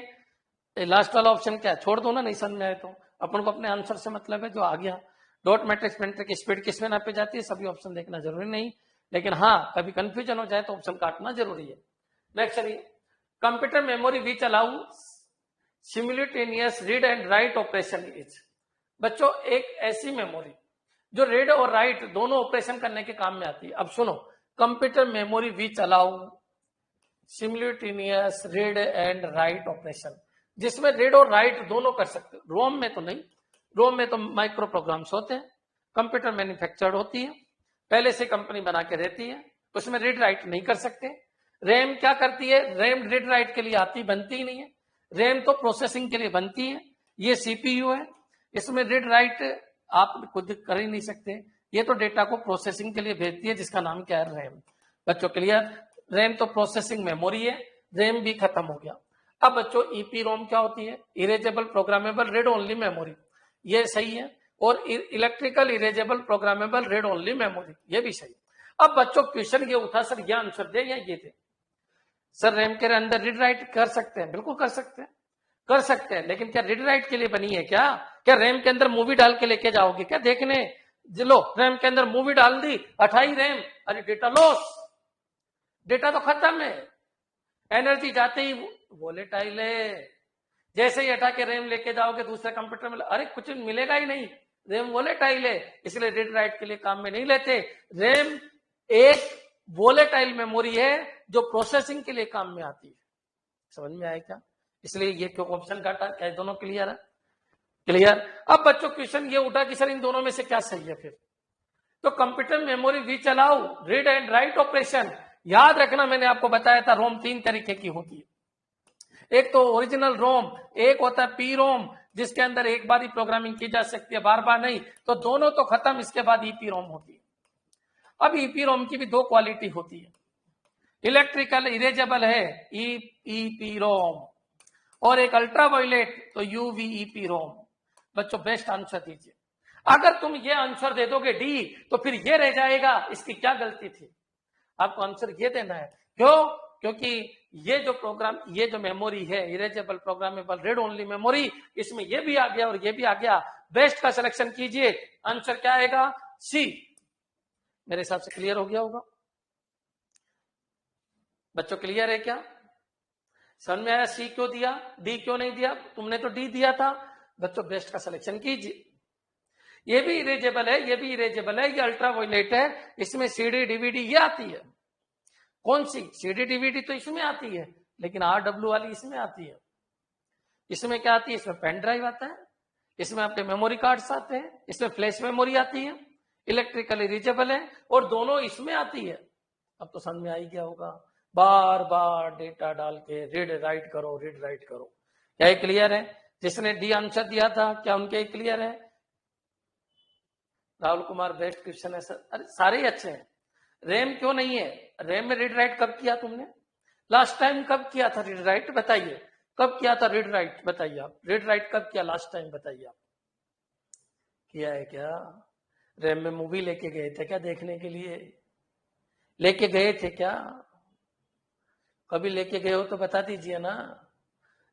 लास्ट वाला ऑप्शन क्या है? छोड़ दो ना, नहीं समझ में आए तो। अपन को अपने आंसर से मतलब है, जो आ गया। डॉट मैट्रिक्स प्रिंटर की स्पीड किसमें नापी जाती है? सभी ऑप्शन देखना जरूरी नहीं, लेकिन हाँ कभी कंफ्यूजन हो जाए तो ऑप्शन काटना जरूरी है। Next, computer memory which allow simultaneous read and write operation is, बच्चों एक ऐसी मेमोरी जो रीड और राइट दोनों ऑपरेशन करने के काम में आती है। अब सुनो, computer memory which allow simultaneous read and write operation, जिसमें रीड और राइट दोनों कर सकते हो। रोम में तो नहीं, रोम में तो माइक्रो प्रोग्राम्स होते हैं, कंप्यूटर मैन्युफैक्चर्ड होती है, पहले से कंपनी बना के रहती है, उसमें रीड राइट नहीं कर सकते। रैम क्या करती है? रैम रीड राइट के लिए आती बनती ही नहीं है, रैम तो प्रोसेसिंग के लिए बनती है। ये सीपीयू है, इसमें रीड राइट आप खुद कर ही नहीं सकते, ये तो डेटा को प्रोसेसिंग के लिए भेजती है, जिसका नाम क्या है? रैम बच्चों, क्लियर? रैम तो प्रोसेसिंग मेमोरी है, रैम भी खत्म हो गया। अब बच्चों ईपी रोम क्या होती है? Erasable programmable read only memory, ये सही है। और electrical erasable programmable read only memory, ये भी सही। अब बच्चों क्वेश्चन ये उठा, सर ये आंसर दे या ये दे? सर रैम के अंदर रीड राइट कर सकते हैं, बिल्कुल कर सकते हैं, कर सकते हैं, लेकिन क्या रीड राइट के लिए बनी है क्या? क्या रैम के अंदर मूवी डाल के लेके जाओगे क्या देखने? लो रैम के अंदर मूवी डाल दी, 28 रैम, अरे डेटा लॉस, डेटा तो खत्म है, एनर्जी जाते ही वोलेटाइल है। जैसे ही हटा के रैम लेके जाओगे दूसरे कंप्यूटर में, अरे कुछ मिलेगा ही नहीं, रैम वोलेटाइल है, इसलिए रीड राइट के लिए काम में नहीं लेते। रैम एक वोलेटाइल मेमोरी है जो प्रोसेसिंग के लिए काम में आती है। समझ में आया क्या? इसलिए ये क्यों ऑप्शन काटा, क्या दोनों क्लियर है? क्लियर। अब बच्चों क्वेश्चन ये उठा कि सर इन दोनों में से क्या सही है फिर? तो computer memory which allow read and write operation, याद रखना मैंने आपको बताया था रोम 3 तरीके की होती है। एक तो ओरिजिनल रोम, एक होता है पी रोम जिसके अंदर एक बार ही प्रोग्रामिंग की जा सकती है, बार बार नहीं। तो दोनों तो खत्म, इसके बाद ईपी रोम होती है। अब ईपी रोम की भी दो क्वालिटी होती है, इलेक्ट्रिकल इरेजेबल है ईपी रोम, और एक अल्ट्रावायलेट तो यूवीईपी रोम। बच्चों बेस्ट आंसर दीजिए। अगर तुम ये आंसर दे दोगे डी तो फिर ये रह जाएगा इसकी क्या गलती थी, आपको आंसर ये देना है। क्यों? क्योंकि ये जो प्रोग्राम, ये जो मेमोरी है erasable programmable read only memory, इसमें ये भी आ गया और ये भी आ गया। बेस्ट का सिलेक्शन कीजिए, आंसर क्या आएगा? सी। मेरे हिसाब से क्लियर हो गया होगा बच्चों, क्लियर है क्या? समझ में आया? सी क्यों दिया, डी क्यों नहीं दिया? तुमने तो डी दिया था। बच्चों बेस्ट का सिलेक्शन कीजिए। ये भी इरेजेबल है, ये भी इरेजेबल है, ये अल्ट्रावायलेट है, इसमें सीडी डीवीडी ये आती है। कौन सी? सीडी डीवीडी तो इसमें आती है, लेकिन आरडब्ल्यू वाली इसमें आती है। इसमें क्या आती है? इसमें पेन ड्राइव आता है, इसमें आपके मेमोरी कार्ड्स आते हैं, इसमें फ्लैश मेमोरी आती है, इलेक्ट्रिकली रीचेबल है, और दोनों इसमें आती है। अब तो समझ में आ ही गया होगा, बार बार डेटा डाल के रीड राइट करो, रीड राइट करो। क्या ये क्लियर है? जिसने डी आंसर दिया था क्या उनके क्लियर है? राहुल कुमार बेस्ट क्वेश्चन है सर। अरे सारे ही अच्छे हैं। रैम क्यों नहीं है? रैम में रीड राइट कब किया तुमने? लास्ट टाइम कब किया था रीड राइट? बताइए कब किया था रीड राइट? बताइए आप, रीड राइट कब किया लास्ट टाइम? बताइए आप, किया है क्या? रैम में मूवी लेके गए थे क्या देखने के लिए? लेके गए थे क्या? कभी लेके गए हो तो बता दीजिए ना।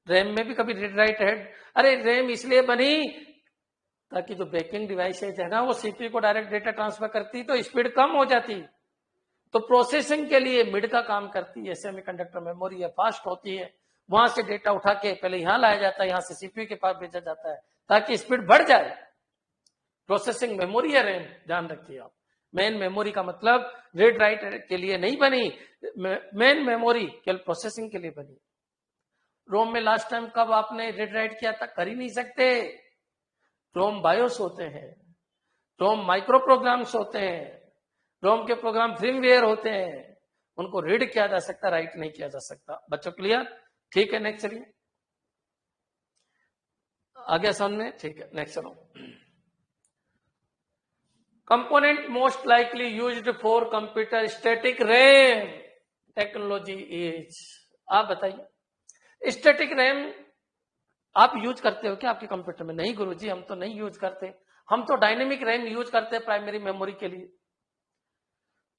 रैम में भी कभी रीड राइट है? अरे रैम इसलिए बनी ताकि जो बैकिंग डिवाइसेज है ना वो सीपीयू को डायरेक्ट डेटा ट्रांसफर करती तो स्पीड कम हो जाती, तो प्रोसेसिंग के लिए मिड का काम करती है। सेमीकंडक्टर मेमोरी है, फास्ट होती है, वहां से डेटा उठा के पहले यहां लाया जाता है, यहां से सीपीयू के पास भेजा जाता है ताकि स्पीड बढ़ जाए। प्रोसेसिंग मेमोरी है रैम, ध्यान रखिए आप। मेन मेमोरी का मतलब रीड राइट के लिए नहीं बनी, मेन मेमोरी केवल प्रोसेसिंग के लिए बनी। रोम में लास्ट टाइम कब आपने रीड राइट किया था? कर ही नहीं सकते। रोम बायोस होते हैं, रोम माइक्रो प्रोग्राम्स होते हैं, रोम के प्रोग्राम फ्रीमवेयर होते हैं, उनको रीड किया जा सकता, राइट नहीं किया जा सकता। बच्चों क्लियर? ठीक है, नेक्स्ट चलिए। आ गया सामने? ठीक है, नेक्स्ट चलो। Component most likely used for computer static RAM technology is, आप बताइए। स्टैटिक रैम आप यूज करते हो क्या आपके कंप्यूटर में? नहीं गुरुजी, हम तो नहीं यूज करते, हम तो डायनेमिक रैम यूज करते हैं प्राइमरी मेमोरी के लिए।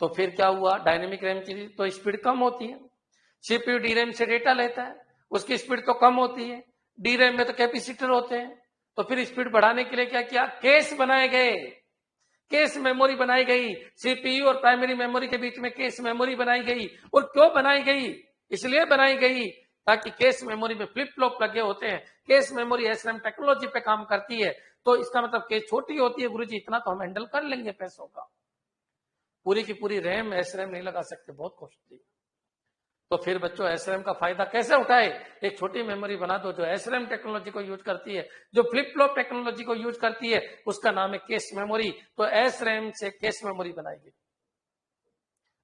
तो फिर क्या हुआ? डायनेमिक रैम की तो स्पीड कम होती है, सीपीयू डी रैम से डेटा लेता है, उसकी स्पीड तो कम होती है, डी रैम में तो कैपेसिटर होते हैं। तो फिर स्पीड बढ़ाने के लिए क्या किया? केस बनाए गए, केस मेमोरी बनाई गई, सीपीयू और प्राइमरी मेमोरी के बीच में केस मेमोरी बनाई गई। और क्यों बनाई गई? इसलिए बनाई गई ताकि केस मेमोरी में फ्लिप फ्लॉप लगे होते हैं, केस मेमोरी एसरैम टेक्नोलॉजी पे काम करती है। तो इसका मतलब केस छोटी होती है गुरुजी, इतना तो हम हैंडल कर लेंगे पैसों का, पूरी की पूरी रैम एसरैम नहीं लगा सकते, बहुत कॉस्टली। तो फिर बच्चों एसरैम का फायदा कैसे उठाए? एक छोटी मेमोरी बना दो जो एसरैम टेक्नोलॉजी को यूज करती है, जो फ्लिप फ्लॉप टेक्नोलॉजी को यूज करती है, उसका नाम है केस मेमोरी। तो एसरैम से केस मेमोरी बनाएगी।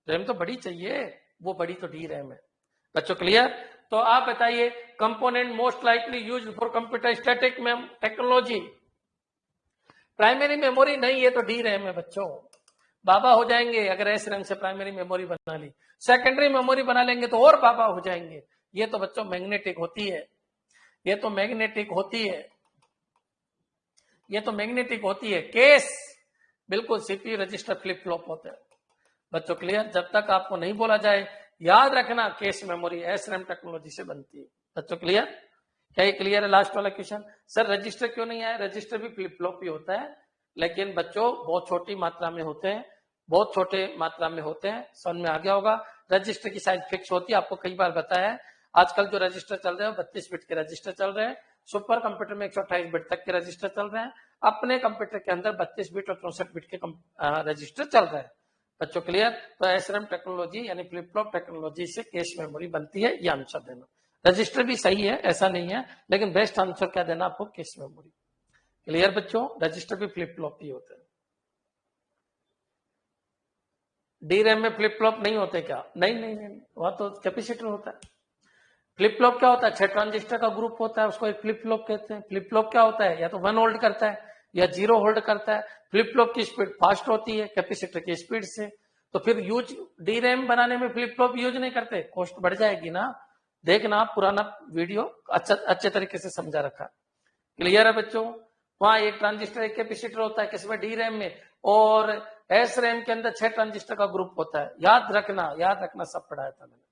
रैम तो बड़ी चाहिए, वो बड़ी तो डी रैम है। बच्चों क्लियर? तो आप बताइए, component most likely used for computer static technology, primary memory नहीं, ये तो डी रैम है बच्चों। बाबा हो जाएंगे अगर एस रैम से प्राइमरी मेमोरी बना ली, सेकेंडरी मेमोरी बना लेंगे तो और बाबा हो जाएंगे। ये तो बच्चों मैग्नेटिक होती है, ये तो मैग्नेटिक होती है, ये तो मैग्नेटिक होती है। केस बिल्कुल सीपीयू रजिस्टर फ्लिप फ्लॉप होते हैं। बच्चों क्लियर? जब तक आपको नहीं बोला जाए याद रखना केस मेमोरी एसरैम टेक्नोलॉजी से बनती है। बच्चों क्लियर? क्या ये क्लियर है? लास्ट वाला क्वेश्चन। सर रजिस्टर क्यों नहीं आया? रजिस्टर भी फ्लिप फ्लॉप ही होता है, लेकिन बच्चों बहुत छोटी मात्रा में होते हैं, बहुत छोटे मात्रा में होते हैं। समझ में आ गया होगा। रजिस्टर की साइज फिक्स होती है, आपको कई बार बताया है। आजकल जो रजिस्टर चल रहे हैं 32 बिट के रजिस्टर चल रहे हैं, सुपर कंप्यूटर में 128 बिट तक के रजिस्टर चल रहे हैं, अपने कंप्यूटर के अंदर 32 बिट और 64 बिट के रजिस्टर चल रहे हैं। बच्चों क्लियर? तो एसआरएम टेक्नोलॉजी यानी फ्लिप फ्लॉप टेक्नोलॉजी से कैश मेमोरी बनती है, ये आंसर देना। रजिस्टर भी सही है, ऐसा नहीं है, लेकिन बेस्ट आंसर क्या देना आपको? Cache memory. क्लियर बच्चों? रजिस्टर भी फ्लिप फ्लॉप ही होते हैं। डी रैम में फ्लिप फ्लॉप नहीं होते क्या? नहीं नहीं नहीं, वहां तो कैपेसिटर होता है। फ्लिप फ्लॉप क्या होता है? 6 ट्रांजिस्टर का ग्रुप होता है, उसको एक फ्लिप फ्लॉप कहते हैं। फ्लिप फ्लॉप क्या होता है? या तो 1 होल्ड करता है या 0 होल्ड करता है। फ्लिप फ्लॉप की स्पीड फास्ट होती है कैपेसिटर की स्पीड से, तो फिर यूज डी रैम बनाने में फ्लिप फ्लॉप यूज नहीं करते, कॉस्ट बढ़ जाएगी ना। देखना पुराना वीडियो, अच्छे तरीके से समझा रखा। क्लियर है बच्चों? वहां एक ट्रांजिस्टर एक कैपेसिटर होता है किसमें? डी रैम में। और एस रैम के अंदर 6 ट्रांजिस्टर का ग्रुप होता है। याद रखना सब पढ़ाया था मैंने।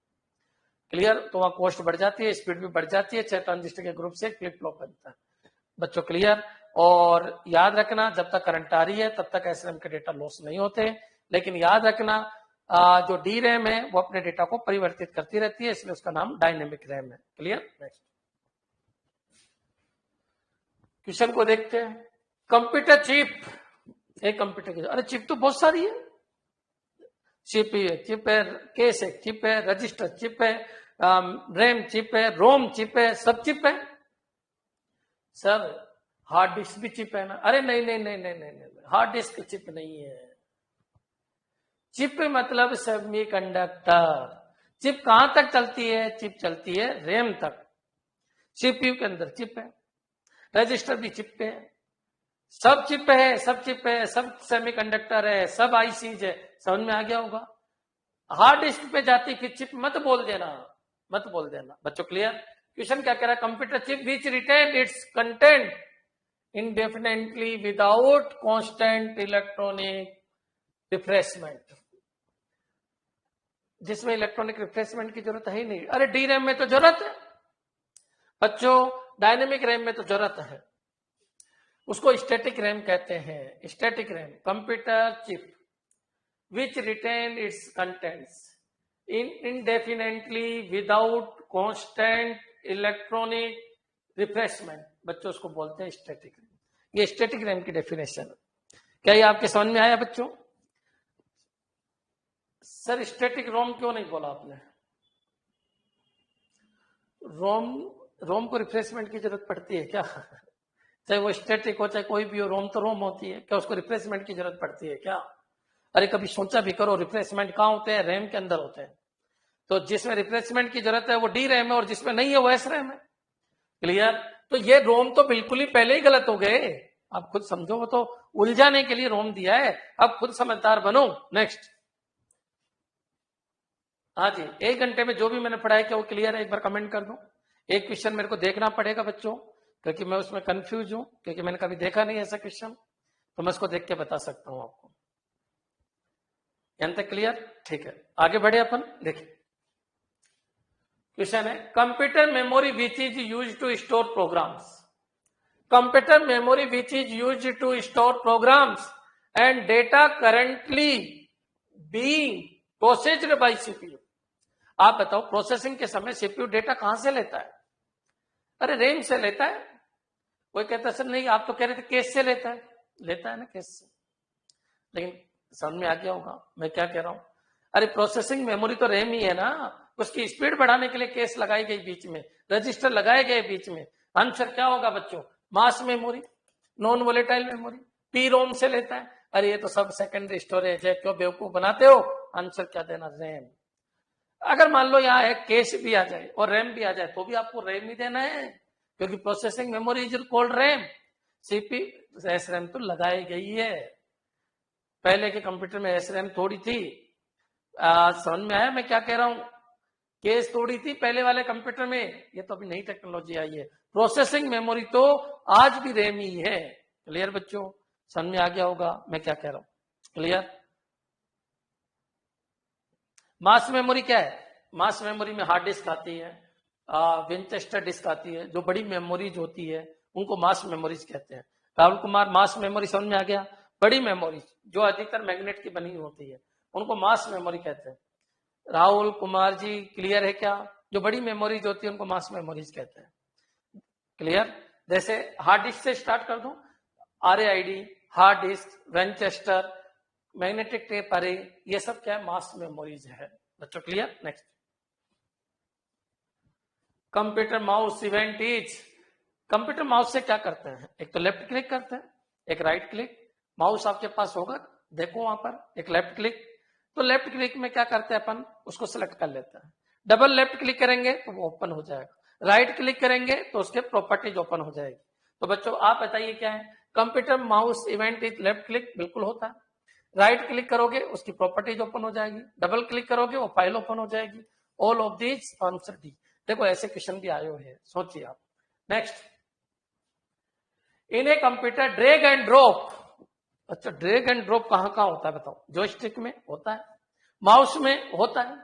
क्लियर? तो वहां कॉस्ट बढ़ जाती है, स्पीड भी बढ़ जाती है। 6 ट्रांजिस्टर के ग्रुप से फ्लिप फ्लॉप बनता है। बच्चों क्लियर? और याद रखना जब तक करंट आ रही है तब तक एसरैम के डेटा लॉस नहीं होते, लेकिन याद रखना जो डी रैम है वो अपने डेटा को परिवर्तित करती रहती है, इसलिए उसका नाम डायनेमिक रैम है। क्लियर? नेक्स्ट क्वेश्चन को देखते हैं। कंप्यूटर चिप, एक कंप्यूटर की, अरे चिप तो बहुत सारी है। सीपीयू चिप है, केस एक चिप है, रजिस्टर चिप है, रैम चिप है, रोम चिप है, सब चिप है। सर हार्ड डिस्क भी चिप है ना? अरे नहीं नहीं नहीं नहीं नहीं, नहीं। हार्ड डिस्क चिप नहीं है। चिप मतलब सेमीकंडक्टर। चिप कहां तक चलती है? चिप चलती है रैम तक। सीपीयू के अंदर चिप है, रजिस्टर भी चिप पे है, सब चिप है, सब चिप है, सब सेमीकंडक्टर है, सब आईसीज है। समझ में आ गया होगा? हार्ड डिस्क पे जाती फिर चिप मत बोल देना, मत बोल देना। बच्चों क्लियर? क्वेश्चन क्या कह रहा है? Computer chip which retain its content indefinitely without constant electronic refreshment, जिसमें इलेक्ट्रॉनिक रिफ्रेशमेंट की जरूरत है ही नहीं। अरे डी रैम में तो जरूरत है बच्चों, डायनेमिक रैम में तो जरूरत है। उसको स्टैटिक रैम कहते हैं। Static RAM computer chip which retain its contents indefinitely without constant electronic refreshment, बच्चों उसको बोलते हैं स्टैटिक रैम। ये स्टैटिक रैम की डेफिनेशन है। क्या ये आपके समझ में आया बच्चों? सर स्टैटिक रोम क्यों नहीं बोला आपने? रोम को रिफ्रेशमेंट की जरूरत पड़ती है क्या? चाहे वो स्टैटिक हो चाहे कोई भी हो, रोम तो रोम होती है। क्या उसको रिफ्रेशमेंट की जरूरत पड़ती है क्या? अरे कभी सोचा भी करो, रिफ्रेशमेंट कहाँ होते हैं? रैम के अंदर होते हैं। तो जिसमें रिफ्रेशमेंट की जरूरत है वो डी रैम है, और जिसमें नहीं है वो एस रैम है। क्लियर? तो ये रोम तो बिल्कुल ही पहले ही गलत हो गए। आप खुद समझो, वो तो उलझाने के लिए रोम दिया है, अब खुद समझदार बनो। नेक्स्ट। हाँ जी, 1 घंटे में जो भी मैंने पढ़ाया क्या वो क्लियर है? एक बार कमेंट कर दो। एक क्वेश्चन मेरे को देखना पड़ेगा बच्चों, क्योंकि मैं उसमें कंफ्यूज हूं, क्योंकि मैंने कभी देखा नहीं ऐसा क्वेश्चन, तो मैं उसको देख के बता सकता हूं आपको। यहां तक क्लियर? ठीक है, आगे बढ़े अपन। देखिए क्वेश्चन है, computer memory which is use to store programs. Computer memory which is use to store programs and data currently being processed by CPU. आप बताओ प्रोसेसिंग के समय सीपीयू डेटा कहां से लेता है? अरे रैम से लेता है। कोई कहता सर नहीं, आप तो कह रहे थे केस से लेता है। लेता है ना केस से, लेकिन समझ में आ गया होगा मैं क्या कह रहा हूं। अरे प्रोसेसिंग मेमोरी तो रैम ही है ना, उसकी स्पीड बढ़ाने के लिए केस लगाई गई बीच में, रजिस्टर लगाए गए बीच में। आंसर क्या होगा बच्चों? Mass memory, non volatile memory, P ROM से लेता है। अरे ये तो सब सेकेंडरी स्टोरेज है, क्यों बेवकूफ बनाते हो? आंसर क्या देना? रैम। अगर मान लो यहाँ है केस भी आ जाए और रैम भी आ जाए तो भी आपको रैम ही देना है, क्योंकि processing memory is called RAM. CP S RAM तो लगाई गई है, पहले के कंप्यूटर में एस रैम थोड़ी थी। समझ में आया मैं क्या कह रहा हूं? केस थोड़ी थी पहले वाले कंप्यूटर में, ये तो अभी नई टेक्नोलॉजी आई है। प्रोसेसिंग मेमोरी तो आज भी रैम ही है। क्लियर बच्चों? समझ में आ गया होगा मैं क्या कह रहा हूं? क्लियर? मास मेमोरी क्या है? मास मेमोरी में हार्ड डिस्क आती है, विंचेस्टर डिस्क आती है, जो बड़ी मेमोरीज होती है उनको मास मेमोरीज कहते हैं। राहुल कुमार, मास मेमोरी समझ में आ गया? बड़ी मेमोरीज जो अधिकतर मैग्नेट की बनी होती है उनको मास मेमोरी कहते हैं। राहुल कुमार जी क्लियर है क्या? जो बड़ी मेमोरीज होती है उनको मास मेमोरीज कहते हैं। क्लियर? जैसे हार्ड डिस्क से स्टार्ट कर दूं, RAID, hard disk, Winchester, magnetic tape अरे, ये सब क्या है? मास मेमोरीज है बच्चों। Clear? Next, computer mouse event is. Computer mouse से क्या करते हैं? एक तो लेफ्ट क्लिक करते हैं, एक राइट क्लिक। माउस आपके पास होगा, देखो वहां पर एक लेफ्ट क्लिक। तो लेफ्ट क्लिक में क्या करते हैं अपन? उसको सिलेक्ट कर लेते हैं। डबल लेफ्ट क्लिक करेंगे तो वो ओपन हो जाएगा। राइट क्लिक करेंगे तो उसके प्रॉपर्टीज ओपन हो जाएगी। तो बच्चों आप बताइए क्या है? Computer mouse event is left click, बिल्कुल होता है। राइट क्लिक करोगे उसकी प्रॉपर्टीज ओपन हो जाएगी, डबल क्लिक करोगे वो फाइल ओपन हो जाएगी। All of this answer D. देखो ऐसे क्वेश्चन भी आए हुए हैं, सोचिए आप। Next, in a computer drag and drop. अच्छा, ड्रैग एंड ड्रॉप कहां कहां होता है बताओ? जॉयस्टिक में होता है, माउस में होता है,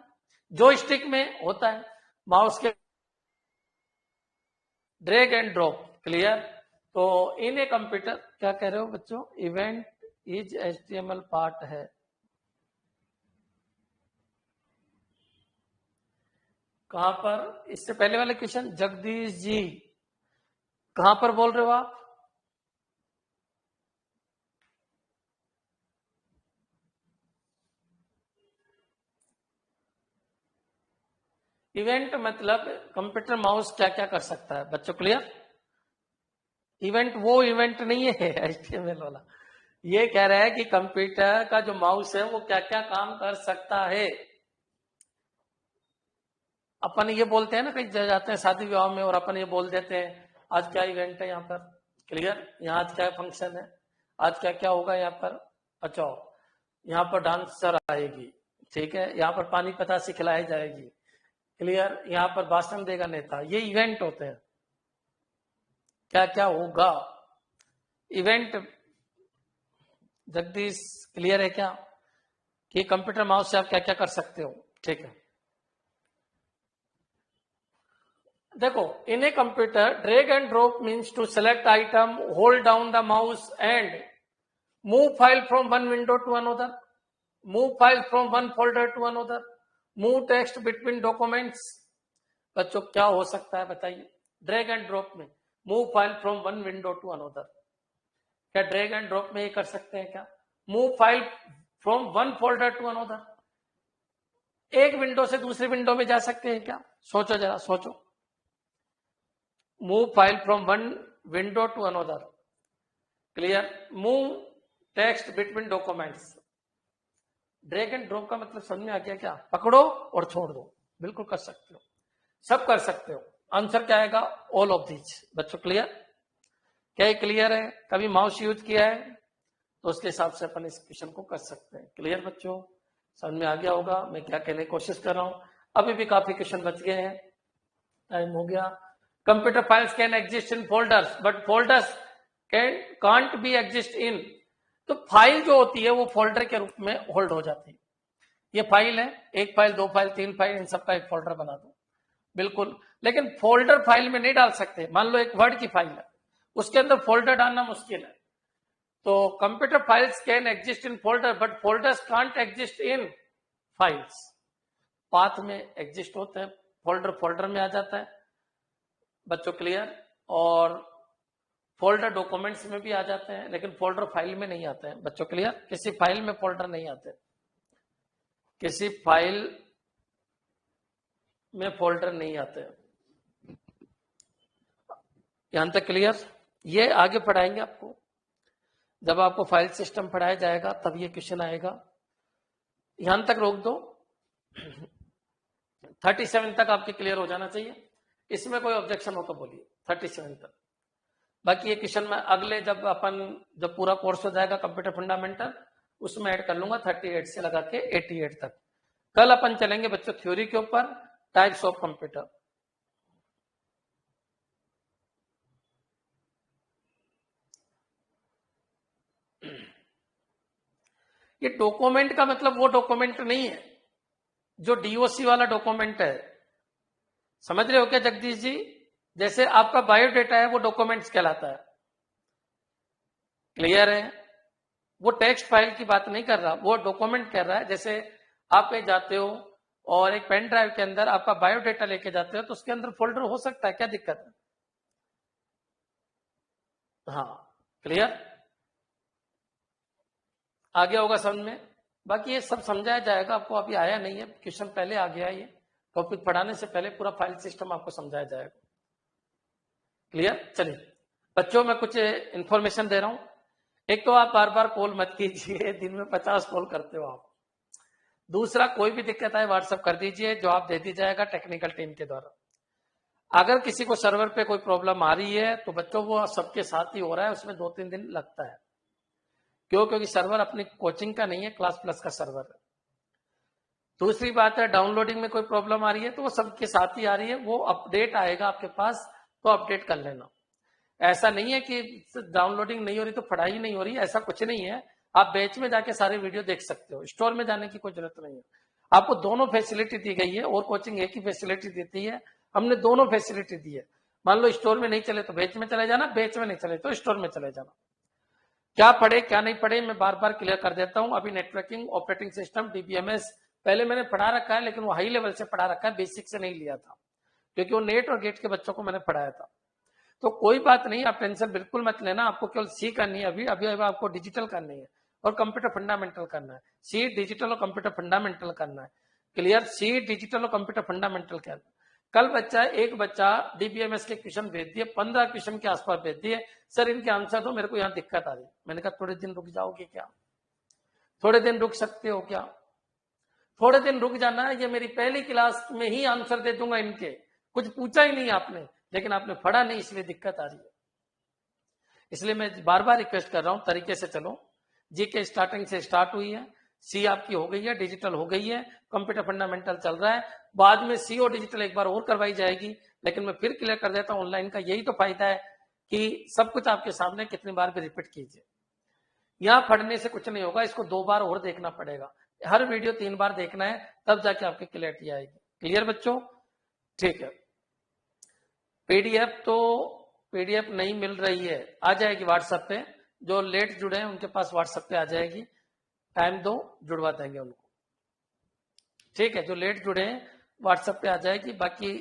जॉयस्टिक में होता है, माउस के ड्रैग एंड ड्रॉप। क्लियर? तो इन ए कंप्यूटर क्या कह रहे हो बच्चों? इवेंट इज HTML पार्ट है। कहां पर? इससे पहले वाले क्वेश्चन, जगदीश जी कहां पर बोल रहे हो आप? इवेंट मतलब कंप्यूटर माउस क्या क्या कर सकता है बच्चों? क्लियर? इवेंट वो इवेंट नहीं है HTML वाला। ये कह रहा है कि कंप्यूटर का जो माउस है वो क्या क्या काम कर सकता है। अपन ये बोलते हैं ना, कहीं जाते हैं शादी विवाह में और अपन ये बोल देते हैं आज क्या इवेंट है यहाँ पर। क्लियर? यहाँ आज क्या फंक्शन है, आज क्या क्या होगा यहाँ पर। अच्छा, यहाँ पर डांसर आएगी, ठीक है, यहाँ पर पानी पतासी खिलाई जाएगी। क्लियर? यहाँ पर भाषण देगा नेता। ये इवेंट होते हैं। क्या क्या होगा इवेंट? जगदीश क्लियर है क्या कि कंप्यूटर माउस से आप क्या क्या कर सकते हो? ठीक है, देखो, in a computer drag and drop means to select item, hold down the mouse and move file from one window to another, move file from one folder to another, move text between documents. बच्चों क्या हो सकता है बताइए? Drag and drop में move file from one window to another. क्या drag and drop में ये कर सकते हैं क्या? Move file from one folder to another, एक विंडो से दूसरी विंडो में जा सकते हैं क्या? सोचो जरा, सोचो। Move file from one window to another. Clear? Move text between documents. Drag and drop का मतलब समझ में आ गया क्या? पकड़ो और छोड़ दो, बिल्कुल कर सकते हो, सब कर सकते हो। आंसर क्या आएगा? All of these. बच्चों क्लियर? क्या ये क्लियर है? कभी माउस यूज किया है तो उसके हिसाब से अपन इस क्वेश्चन को कर सकते हैं। क्लियर बच्चों? समझ में आ गया होगा मैं क्या कहने की कोशिश कर रहा हूं। अभी भी काफी क्वेश्चन बच गए हैं, टाइम हो गया। Computer files can exist in folders but folders can't be exist in. तो फाइल जो होती है वो फोल्डर के रूप में होल्ड हो जाती है। ये फाइल है, एक फाइल, दो फाइल, तीन फाइल, इन सबका एक फोल्डर बना दो, बिल्कुल। लेकिन फोल्डर फाइल में नहीं डाल सकते। मान लो एक वर्ड की फाइल है, उसके अंदर फोल्डर डालना मुश्किल है। तो computer files can exist in folder but folders can't exist in files. Path में एग्जिस्ट होते हैं, फोल्डर फोल्डर में आ जाता है बच्चों। क्लियर? और फोल्डर डॉक्यूमेंट्स में भी आ जाते हैं, लेकिन फोल्डर फाइल में नहीं आते हैं बच्चों। क्लियर? किसी फाइल में फोल्डर नहीं आते, किसी फाइल में फोल्डर नहीं आते। यहां तक क्लियर? ये आगे पढ़ाएंगे आपको, जब आपको फाइल सिस्टम पढ़ाया जाएगा तब ये क्वेश्चन आएगा। यहां तक रोक दो, 37 तक आपके क्लियर हो जाना चाहिए। इसमें कोई ऑब्जेक्शन हो तो बोलिए, 37 तक। बाकी ये क्वेश्चन मैं अगले जब पूरा कोर्स हो जाएगा कंप्यूटर फंडामेंटल, उसमें ऐड कर लूंगा 38 से लगा के 88 तक। कल अपन चलेंगे बच्चों थ्योरी के ऊपर, टाइप्स ऑफ कंप्यूटर। ये डॉक्यूमेंट का मतलब वो डॉक्यूमेंट नहीं है जो DOC वाला डॉक्यूमेंट है। समझ रहे हो क्या जगदीश जी? जैसे आपका बायोडेटा है वो डॉक्यूमेंट्स कहलाता है, क्लियर है? वो टेक्स्ट फाइल की बात नहीं कर रहा, वो डॉक्यूमेंट कर रहा है। जैसे आप कहीं जाते हो और एक पेन ड्राइव के अंदर आपका बायोडेटा लेके जाते हो तो उसके अंदर फोल्डर हो सकता है, क्या दिक्कत है? हाँ, क्लियर? आ गया होगा समझ में? बाकी ये सब समझाया जाएगा आपको, अभी आया नहीं है क्वेश्चन, पहले आ गया ये टॉपिक पढ़ाने से पहले पूरा फाइल सिस्टम आपको समझाया जाएगा। क्लियर? चलिए बच्चों, मैं कुछ इंफॉर्मेशन दे रहा हूं। एक तो आप बार बार कॉल मत कीजिए, दिन में 50 कॉल करते हो आप। दूसरा, कोई भी दिक्कत आए व्हाट्सएप कर दीजिए, जवाब दे दी जाएगा टेक्निकल टीम के द्वारा। अगर किसी को सर्वर पे कोई प्रॉब्लम आ रही है तो बच्चों वो सबके साथ ही हो रहा है, उसमें 2-3 दिन लगता है। क्यों? क्योंकि सर्वर अपनी कोचिंग का नहीं है, क्लास प्लस का सर्वर है। दूसरी बात है, डाउनलोडिंग में कोई प्रॉब्लम आ रही है तो वो सबके साथ ही आ रही है, वो अपडेट आएगा आपके पास तो अपडेट कर लेना। ऐसा नहीं है कि डाउनलोडिंग नहीं हो रही तो पढ़ाई नहीं हो रही, ऐसा कुछ नहीं है। आप बैच में जाके सारे वीडियो देख सकते हो, स्टोर में जाने की कोई जरूरत नहीं है। आपको दोनों फैसिलिटी दी गई है, और कोचिंग एक ही फैसिलिटी देती है, हमने दोनों फैसिलिटी दी है। मान लो स्टोर में नहीं चले तो बैच में चले जाना, बैच में नहीं चले तो स्टोर में चले जाना। क्या पढ़े क्या नहीं पढ़े मैं बार बार क्लियर कर देता हूं। अभी नेटवर्किंग, ऑपरेटिंग सिस्टम, डीबीएमएस पहले मैंने पढ़ा रखा है, लेकिन वो हाई लेवल से पढ़ा रखा है, बेसिक से नहीं लिया था, क्योंकि वो नेट और गेट के बच्चों को मैंने पढ़ाया था। तो कोई बात नहीं, आप टेंशन बिल्कुल मत लेना। आपको केवल सी करनी है, अभी अभी आपको डिजिटल करनी है और कंप्यूटर फंडामेंटल करना है। सी डिजिटल और कंप्यूटर फंडामेंटल करना है। क्लियर? सी डिजिटल और कंप्यूटर फंडामेंटल करना है। कल एक बच्चा डीबीएमएस के क्वेश्चन भेज दिए, 15 क्वेश्चन के आसपास भेज दिए, सर इनके आंसर दो, मेरे को यहाँ दिक्कत आ रही। मैंने कहा थोड़े दिन रुक जाओगे क्या? थोड़े दिन रुक सकते हो क्या? थोड़े दिन रुक जाना, ये मेरी पहली क्लास में ही आंसर दे दूंगा इनके। कुछ पूछा ही नहीं आपने, लेकिन आपने पढ़ा नहीं, इसलिए दिक्कत आ रही है। इसलिए मैं बार बार रिक्वेस्ट कर रहा हूं, तरीके से चलो। जी के स्टार्टिंग से स्टार्ट हुई है, सी आपकी हो गई है, डिजिटल हो गई है, कंप्यूटर फंडामेंटल चल रहा है, बाद में सी और डिजिटल एक बार और करवाई जाएगी। लेकिन मैं फिर क्लियर कर देता हूं, ऑनलाइन का यही तो फायदा है कि सब कुछ आपके सामने, कितनी बार भी रिपीट कीजिए। यहां पढ़ने से कुछ नहीं होगा, इसको 2 बार और देखना पड़ेगा। हर वीडियो 3 बार देखना है, तब जाके आपकी क्लियरिटी आएगी। क्लियर बच्चों? ठीक है। पीडीएफ तो पीडीएफ नहीं मिल रही है, आ जाएगी व्हाट्सएप पे। जो लेट जुड़े हैं उनके पास व्हाट्सएप पे आ जाएगी, टाइम दो, जुड़वा देंगे उनको। ठीक है, जो लेट जुड़े हैं व्हाट्सएप पे आ जाएगी। बाकी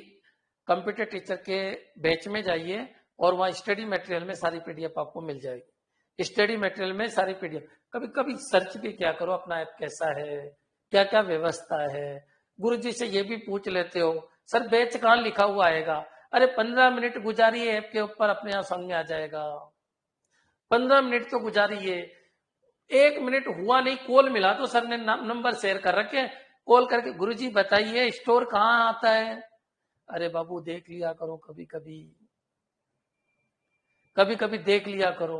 कंप्यूटर टीचर के बैच में जाइए और वहां स्टडी मटेरियल में सारी पीडीएफ आपको मिल जाएगी। स्टडी मटेरियल में सारी पीडीएफ, कभी कभी सर्च भी क्या करो, अपना ऐप कैसा है, क्या क्या व्यवस्था है। गुरुजी से ये भी पूछ लेते हो, सर बैच कहाँ लिखा हुआ आएगा? अरे 15 मिनट गुजारिए ऐप के ऊपर, अपने यहाँ समझ में आ जाएगा। 15 मिनट तो गुजारिए। 1 मिनट हुआ नहीं, कॉल मिला तो सर ने नंबर शेयर कर रखे, कॉल करके गुरुजी बताइए स्टोर कहाँ आता है। अरे बाबू देख लिया करो, कभी कभी कभी कभी देख लिया करो।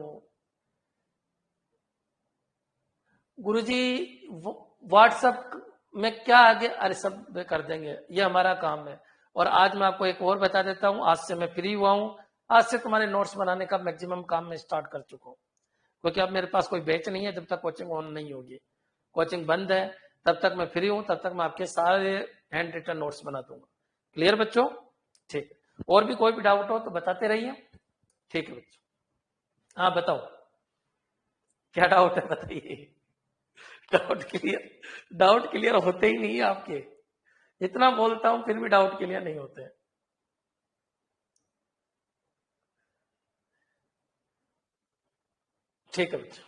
गुरुजी व्हाट्सएप में क्या आगे, अरे सब कर देंगे, ये हमारा काम है। और आज मैं आपको एक और बता देता हूं, आज से मैं फ्री हुआ हूं, आज से तुम्हारे नोट्स बनाने का मैक्सिमम काम मैं स्टार्ट कर चुका हूं, क्योंकि अब मेरे पास कोई बैच नहीं है। जब तक कोचिंग ऑन नहीं होगी, कोचिंग बंद है, तब तक मैं फ्री हूं, तब तक मैं आपके सारे हैंड रिटन नोट्स बना दूंगा। क्लियर बच्चों? ठीक है, और भी कोई भी डाउट हो तो बताते रहिए। ठीक है बच्चों, हाँ बताओ, क्या डाउट है बताइए। डाउट क्लियर होते ही नहीं है आपके, इतना बोलता हूं फिर भी डाउट क्लियर नहीं होते। ठीक है बच्चों।